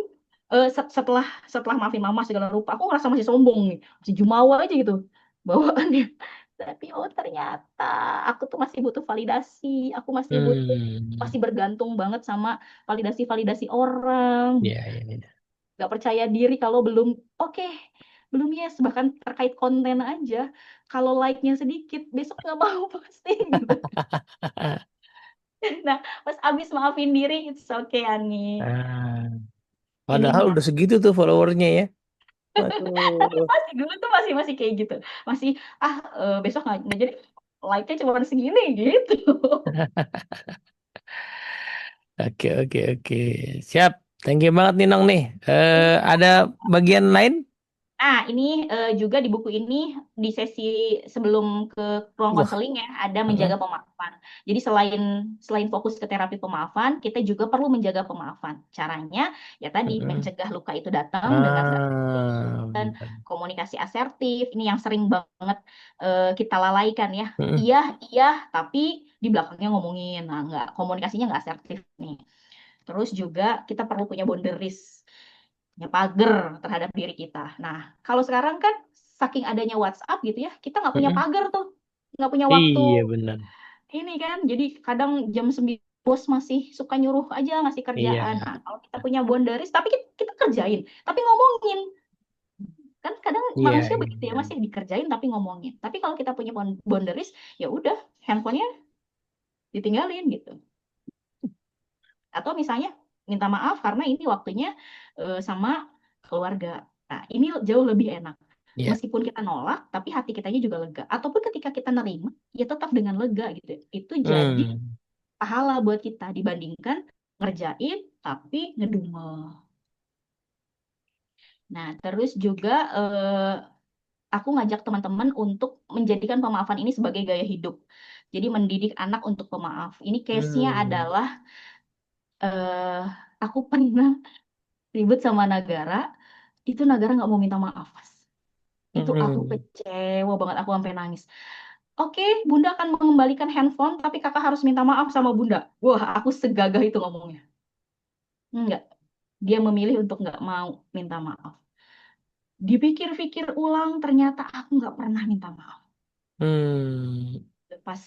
setelah setelah maafin mama segala rupa, aku ngerasa masih sombong nih, masih jumawa aja gitu bawaannya. Tapi oh ternyata aku tuh masih butuh validasi, aku Hmm. masih bergantung banget sama validasi-validasi orang. Iya, iya, iya. Gak percaya diri kalau belum oke, belum yes, bahkan terkait konten aja. Kalau like-nya sedikit, besok nggak mau posting gitu. Nah, pas abis maafin diri, it's okay, Ani. Ah, Ini padahal ya. udah segitu tuh followernya ya. Waduh. Masih dulu tuh masih kayak gitu. Masih besok nggak jadi like-nya cuma segini gitu. Oke, oke, oke. Siap. Thank you banget nih Nong nih. Ada bagian lain? Ini juga di buku ini di sesi sebelum ke ruang Wah. konseling ya ada menjaga Mm-mm. pemaafan. Jadi selain selain fokus ke terapi pemaafan, kita juga perlu menjaga pemaafan. Caranya ya tadi Mm-mm. mencegah luka itu datang dengan dan Benar. komunikasi asertif. Ini yang sering banget kita lalaikan ya. Mm-mm. Iya, iya, tapi di belakangnya ngomongin. Nah, nggak komunikasinya nggak asertif nih. Terus juga kita perlu punya boundaries, punya pagar terhadap diri kita. Nah, kalau sekarang kan saking adanya WhatsApp gitu ya, kita nggak punya Mm-mm. pagar tuh, nggak punya waktu Iya benar. ini kan. Jadi kadang jam 9 bos masih suka nyuruh aja ngasih kerjaan. Iya. Nah, kalau kita punya boundaries, tapi kita kerjain, tapi ngomongin. Kan kadang Iya, manusia iya, begitu ya, iya. masih dikerjain tapi ngomongin. Tapi kalau kita punya boundaries, ya udah handphonenya ditinggalin gitu. Atau misalnya minta maaf karena ini waktunya sama keluarga. Nah, ini jauh lebih enak. Iya. Meskipun kita nolak, tapi hati kitanya juga lega. Ataupun ketika kita nerima, ya tetap dengan lega gitu. Itu jadi Hmm. pahala buat kita dibandingkan ngerjain tapi ngedumel. Nah, terus juga aku ngajak teman-teman untuk menjadikan pemaafan ini sebagai gaya hidup. Jadi mendidik anak untuk pemaaf. Ini case-nya Hmm. adalah eh aku pernah ribut sama negara, itu negara nggak mau minta maaf, Mas. Itu aku Hmm. kecewa banget, aku sampai nangis. Oke, Bunda akan mengembalikan handphone, tapi kakak harus minta maaf sama Bunda. Wah, aku segagah itu ngomongnya. Enggak, dia memilih untuk nggak mau minta maaf. Dipikir-pikir ulang, ternyata aku nggak pernah minta maaf. Hmm. Pas,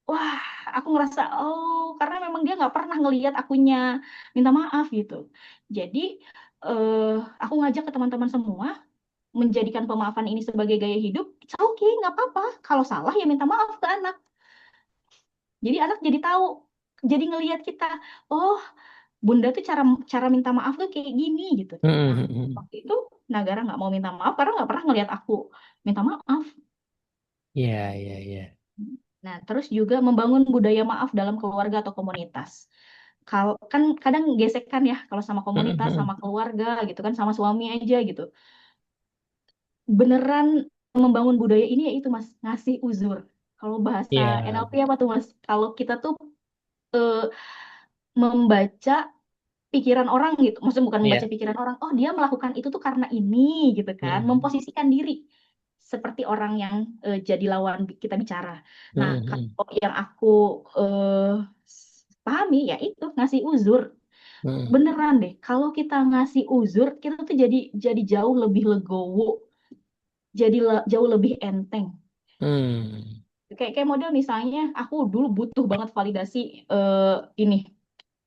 wah, aku ngerasa, oh, karena memang dia nggak pernah ngelihat akunya minta maaf gitu. Jadi, eh, aku ngajak ke teman-teman semua, menjadikan pemaafan ini sebagai gaya hidup, it's okay, nggak apa-apa. Kalau salah ya minta maaf ke anak. Jadi anak jadi tahu, jadi ngelihat kita, oh bunda tuh cara cara minta maaf tuh kayak gini gitu. Nah Hmm. Hmm. waktu itu Nagara nggak mau minta maaf karena nggak pernah ngelihat aku minta maaf. Iya, iya, iya. Nah terus juga membangun budaya maaf dalam keluarga atau komunitas. Kalau kan kadang gesekan ya kalau sama Hmm. komunitas, Hmm. sama keluarga gitu kan, sama suami aja gitu. Beneran membangun budaya ini ya itu Mas, ngasih uzur. Kalau bahasa Iya. NLP apa tuh Mas? Kalau kita tuh eh, membaca pikiran orang gitu. Maksudnya bukan membaca Iya. pikiran orang. Oh, dia melakukan itu tuh karena ini gitu kan. Hmm. Memposisikan diri seperti orang yang jadi lawan kita bicara. Nah, Hmm. Hmm. kalau yang aku pahami ya itu ngasih uzur. Hmm. Beneran deh, kalau kita ngasih uzur, kita tuh jadi jauh lebih legowo, jadi jauh lebih enteng. Hmm. Kayak model misalnya, aku dulu butuh banget validasi ini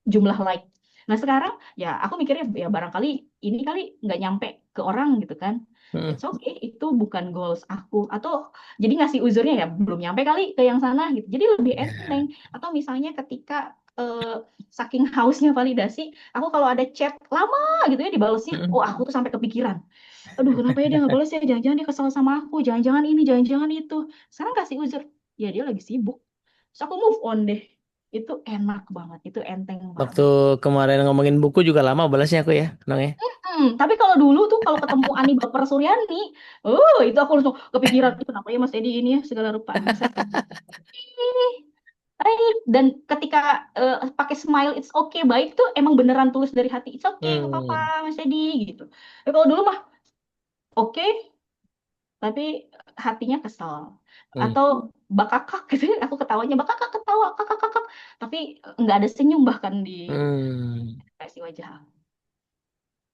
jumlah like. Nah sekarang ya aku mikirnya ya barangkali ini kali nggak nyampe ke orang gitu kan. Hmm. It's okay, itu bukan goals aku. Atau jadi ngasih uzurnya ya belum nyampe kali ke yang sana gitu. Jadi lebih enteng. Ya. Atau misalnya ketika saking hausnya validasi, aku kalau ada chat lama gitu ya dibalesin, Hmm. oh aku tuh sampai kepikiran. Aduh kenapa ya dia nggak balas ya? Jangan-jangan dia kesel sama aku. Jangan-jangan ini, jangan-jangan itu. Sekarang kasih uzur. Ya dia lagi sibuk. Terus aku move on deh. Itu enak banget, itu enteng Waktu banget. kemarin ngomongin buku juga lama balasnya aku ya, Nong ya. Tapi kalau dulu tuh kalau ketemu Ani Baper Suryani, itu aku langsung kepikiran tuh kenapa ya Mas Edi ini ya segala rupa. Nah, sekarang, ih, baik. Dan ketika pakai smile it's okay baik tuh emang beneran tulus dari hati, it's okay nggak apa-apa Hmm. Mas Edi gitu. Kalau dulu mah oke tapi hatinya kesel Hmm. atau bakakak gitu ya, aku ketawanya bakakak ketawa kakak kakak tapi nggak ada senyum bahkan di Hmm. ekspresi wajah aku.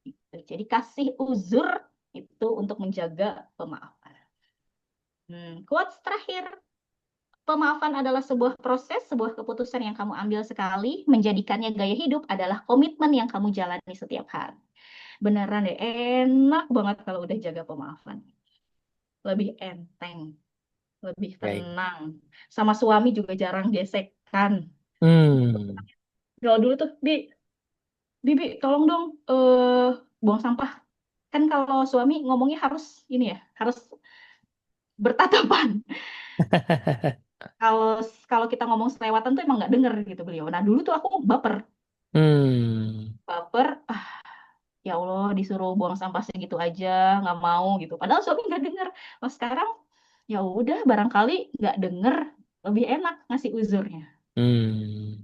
Gitu. Jadi kasih uzur itu untuk menjaga pemaafan. Quotes terakhir. Pemaafan adalah sebuah proses, sebuah keputusan yang kamu ambil sekali, menjadikannya gaya hidup adalah komitmen yang kamu jalani setiap hari. Beneran deh, enak banget kalau udah jaga pemaafan. Lebih enteng, lebih Baik. tenang. Sama suami juga jarang gesekan. Hmm. Kalau dulu tuh, Bibi, tolong dong buang sampah. Kan kalau suami ngomongnya harus ini ya, harus bertatapan. Kalau kalau kita ngomong selewatan tuh emang nggak denger gitu beliau. Nah dulu tuh aku baper, Hmm. baper. Ya Allah disuruh buang sampah segitu aja nggak mau gitu padahal suami nggak denger. Oh sekarang ya udah barangkali nggak denger lebih enak ngasih uzurnya Hmm.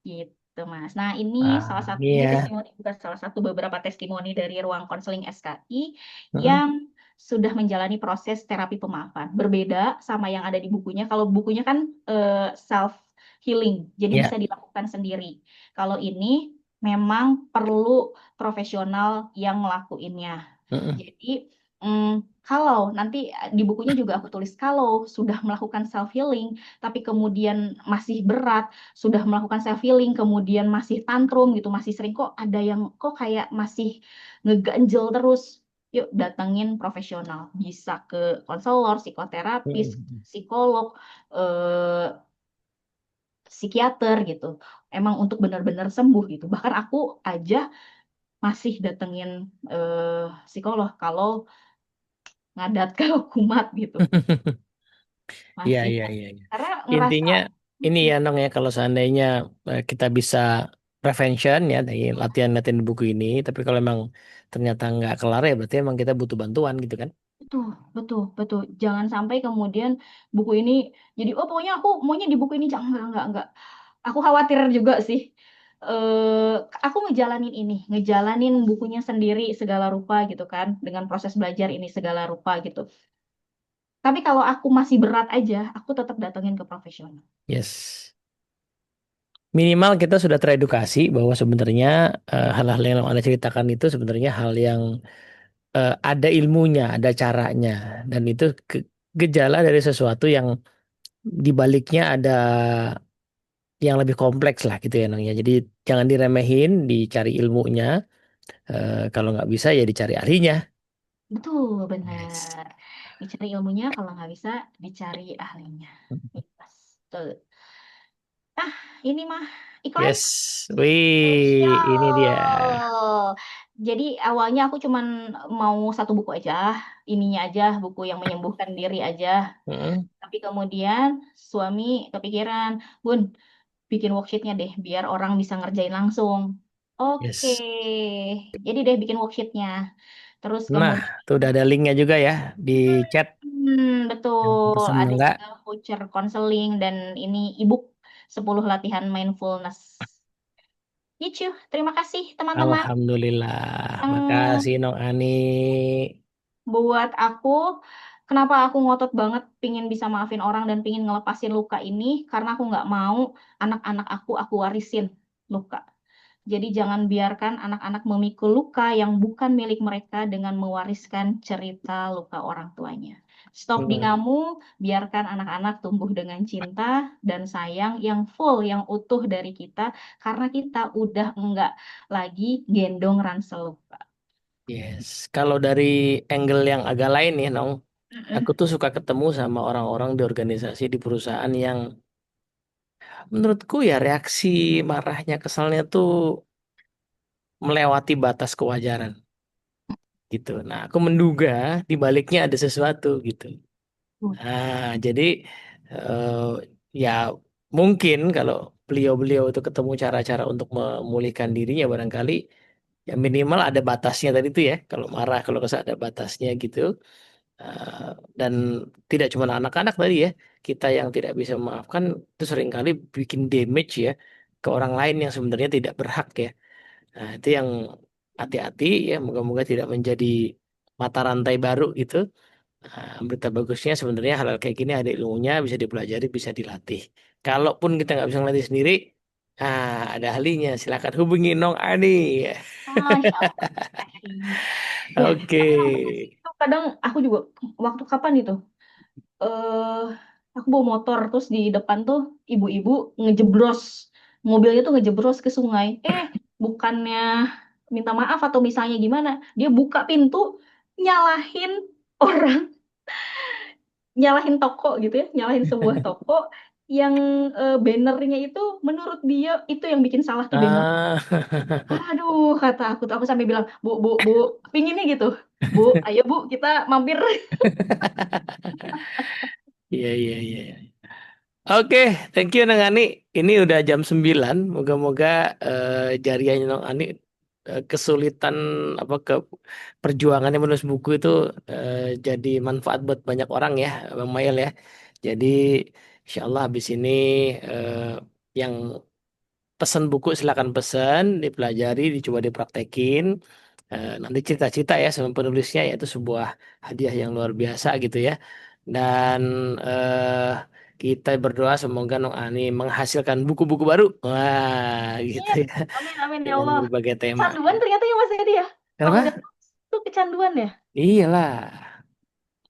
gitu Mas. Nah ini Ah, salah satu ini iya. testimoni bukan salah satu beberapa testimoni dari ruang konseling SKI Hmm. yang sudah menjalani proses terapi pemaafan berbeda sama yang ada di bukunya. Kalau bukunya kan self healing jadi Ya. bisa dilakukan sendiri. Kalau ini memang perlu profesional yang ngelakuinnya. Hmm. Jadi, kalau nanti di bukunya juga aku tulis kalau sudah melakukan self healing, tapi kemudian masih berat, sudah melakukan self healing, kemudian masih tantrum gitu, masih sering kok ada yang kok kayak masih ngeganjel terus. Yuk datengin profesional, bisa ke konselor, psikoterapis, Hmm. psikolog, eh, psikiater gitu. Emang untuk benar-benar sembuh gitu. Bahkan aku aja masih datengin psikolog kalau ngadat kalau kumat gitu Iya, masih iya, iya, iya. karena ngerasa Intinya ini ya Nong ya, kalau seandainya kita bisa prevention ya dari latihan-latihan di buku ini, tapi kalau emang ternyata nggak kelar ya berarti emang kita butuh bantuan gitu kan? betul betul betul jangan sampai kemudian buku ini jadi oh pokoknya aku maunya di buku ini jangan enggak aku khawatir juga sih aku ngejalanin ini ngejalanin bukunya sendiri segala rupa gitu kan dengan proses belajar ini segala rupa gitu tapi kalau aku masih berat aja aku tetap datengin ke profesional. Yes. Minimal kita sudah teredukasi bahwa sebenarnya hal-hal yang Anda ceritakan itu sebenarnya hal yang ada ilmunya, ada caranya, dan itu gejala dari sesuatu yang di baliknya ada yang lebih kompleks lah gitu ya Nong ya. Jadi jangan diremehin, dicari ilmunya. Kalau nggak bisa ya dicari ahlinya. Betul, Yes. benar. Dicari ilmunya, kalau nggak bisa, dicari ahlinya. Ikhlas. Betul. Ah, ini mah iklan Yes. Wih, ini dia. spesial. Jadi awalnya aku cuman mau satu buku aja, ininya aja, buku yang menyembuhkan diri aja. Hmm. Tapi kemudian suami kepikiran, Bun, bikin worksheetnya deh, biar orang bisa ngerjain langsung. Oke, Yes. jadi deh bikin worksheetnya. Terus Nah, kemudian tuh udah ada linknya juga ya di chat. Yang betul. pesen Ada enggak? juga voucher konseling dan ini ebook 10 latihan mindfulness. Gitu. Terima kasih teman-teman Alhamdulillah. yang Makasih Nong Ani. buat aku. Kenapa aku ngotot banget pingin bisa maafin orang dan pingin ngelepasin luka ini? Karena aku nggak mau anak-anak aku warisin luka. Jadi jangan biarkan anak-anak memikul luka yang bukan milik mereka dengan mewariskan cerita luka orang tuanya. Stop di Hmm. kamu, biarkan anak-anak tumbuh dengan cinta dan sayang yang full, yang utuh dari kita, karena kita udah enggak lagi gendong ransel luka. Yes. Kalau dari angle yang agak lain nih Nong. Aku Mm-mm. tuh suka ketemu sama orang-orang di organisasi di perusahaan yang menurutku ya reaksi marahnya kesalnya tuh melewati batas kewajaran gitu. Nah, aku menduga di baliknya ada sesuatu gitu. Nah, jadi eh, ya mungkin kalau beliau-beliau itu ketemu cara-cara untuk memulihkan dirinya barangkali ya minimal ada batasnya tadi itu ya. Kalau marah, kalau kesal ada batasnya gitu. Eh, dan tidak cuma anak-anak tadi ya, kita yang tidak bisa memaafkan itu seringkali bikin damage ya ke orang lain yang sebenarnya tidak berhak ya. Nah, itu yang hati-hati ya, moga-moga tidak menjadi mata rantai baru gitu. Nah, berita bagusnya sebenarnya hal-hal kayak gini ada ilmunya, bisa dipelajari, bisa dilatih. Kalaupun kita nggak bisa ngelatih sendiri, ada ahlinya. Silakan hubungi Nong Ani. Masya Allah. Kasih. Ya, Oke. tapi waktu kecil itu kadang aku juga waktu kapan itu? eh aku bawa motor terus di depan tuh ibu-ibu ngejeblos mobilnya tuh ngejeblos ke sungai. Bukannya minta maaf atau misalnya gimana, dia buka pintu nyalahin orang, nyalahin toko gitu ya, nyalahin sebuah toko yang bannernya itu menurut dia itu yang bikin salah tuh banner. Ah, Aduh, kata aku tuh aku sampai bilang, Bu, Bu, Bu, pinginnya gitu. Bu, ayo Bu, kita mampir. iya, iya, iya. Oke, thank you Nang Ani. Ini udah jam 9. Moga-moga jariahnya Nang Ani kesulitan apa ke perjuangannya menulis buku itu jadi manfaat buat banyak orang ya, Bang Mail ya. Jadi insya Allah habis ini eh, yang pesan buku silakan pesan, dipelajari, dicoba dipraktekin. Nanti cita-cita ya sama penulisnya yaitu sebuah hadiah yang luar biasa gitu ya. Dan kita berdoa semoga Nong Ani menghasilkan buku-buku baru. Wah, gitu Amin, ya. amin, amin ya Dengan Allah. berbagai tema. Kecanduan ternyata ya Mas Edi ya. Kalau udah Kenapa? itu kecanduan ya. Iyalah,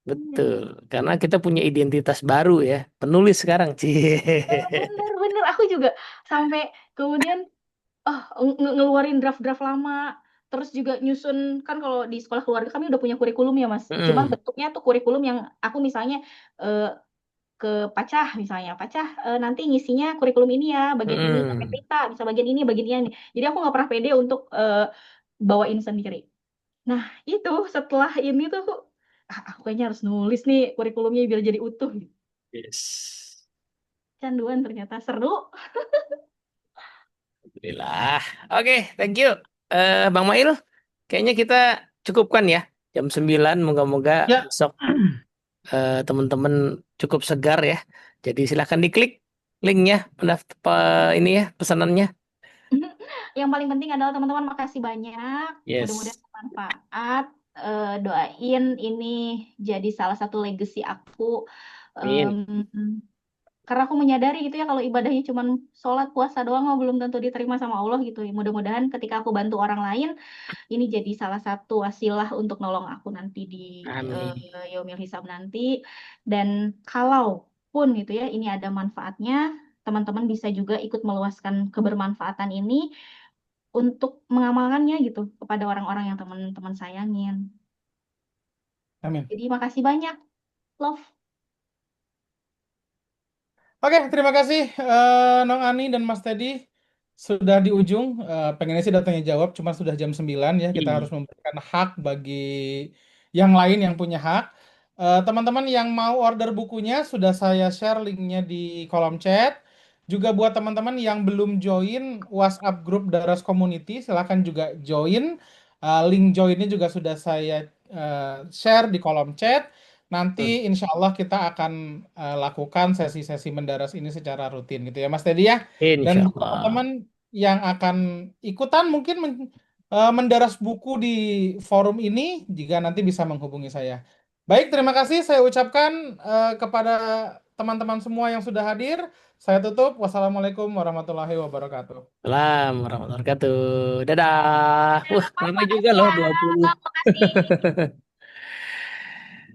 betul. Iya. Karena kita punya identitas baru ya. Penulis sekarang, Cie. Bener, bener. Aku juga sampai kemudian ngeluarin draft-draft lama. Terus juga nyusun, kan kalau di sekolah keluarga kami udah punya kurikulum ya Mas. Cuman Mm, bentuknya tuh kurikulum yang aku misalnya eh, ke Pacah misalnya. Pacah nanti ngisinya kurikulum ini ya. Bagian ini sampai mm. peta, bisa bagian ini, bagian ini. Jadi aku nggak pernah pede untuk bawain sendiri. Nah, itu setelah ini tuh aku kayaknya harus nulis nih kurikulumnya biar jadi utuh. Yes. Canduan ternyata seru. Alhamdulillah. Oke, thank you. Bang Mail, kayaknya kita cukupkan ya. Jam 9, moga-moga Ya, besok teman-teman cukup segar ya. Jadi silahkan diklik linknya, ini ya, pesanannya. Yang paling penting adalah teman-teman makasih banyak. Mudah-mudahan Yes. bermanfaat. Doain ini jadi salah satu legacy aku. Amin. Em, karena aku menyadari gitu ya kalau ibadahnya cuma sholat puasa doang mah belum tentu diterima sama Allah gitu. Mudah-mudahan ketika aku bantu orang lain ini jadi salah satu wasilah untuk nolong aku nanti di Amin. yaumil hisab nanti. Dan kalaupun gitu ya ini ada manfaatnya, teman-teman bisa juga ikut meluaskan kebermanfaatan ini untuk mengamalkannya gitu kepada orang-orang yang teman-teman sayangin. amin. Jadi makasih banyak, love. Oke, terima kasih Nong Ani dan Mas Teddy sudah di ujung. Pengennya sih datangnya jawab, cuma sudah jam 9 ya. Kita harus Hmm. memberikan hak bagi yang lain yang punya hak. Teman-teman yang mau order bukunya sudah saya share linknya di kolom chat. Juga buat teman-teman yang belum join WhatsApp grup Daras Community, silahkan juga join. Link joinnya juga sudah saya share di kolom chat. Nanti Hmm. insya Allah kita akan lakukan sesi-sesi mendaras ini secara rutin gitu ya Mas Teddy ya. Dan Insya buat Allah. teman yang akan ikutan mungkin mendaras buku di forum ini jika nanti bisa menghubungi saya. Baik, terima kasih saya ucapkan kepada teman-teman semua yang sudah hadir. Saya tutup. Wassalamualaikum warahmatullahi wabarakatuh. Salam warahmatullahi wabarakatuh. Dadah. Wah, lama juga Makasih loh ya. 20. Makasih.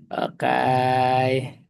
Oke.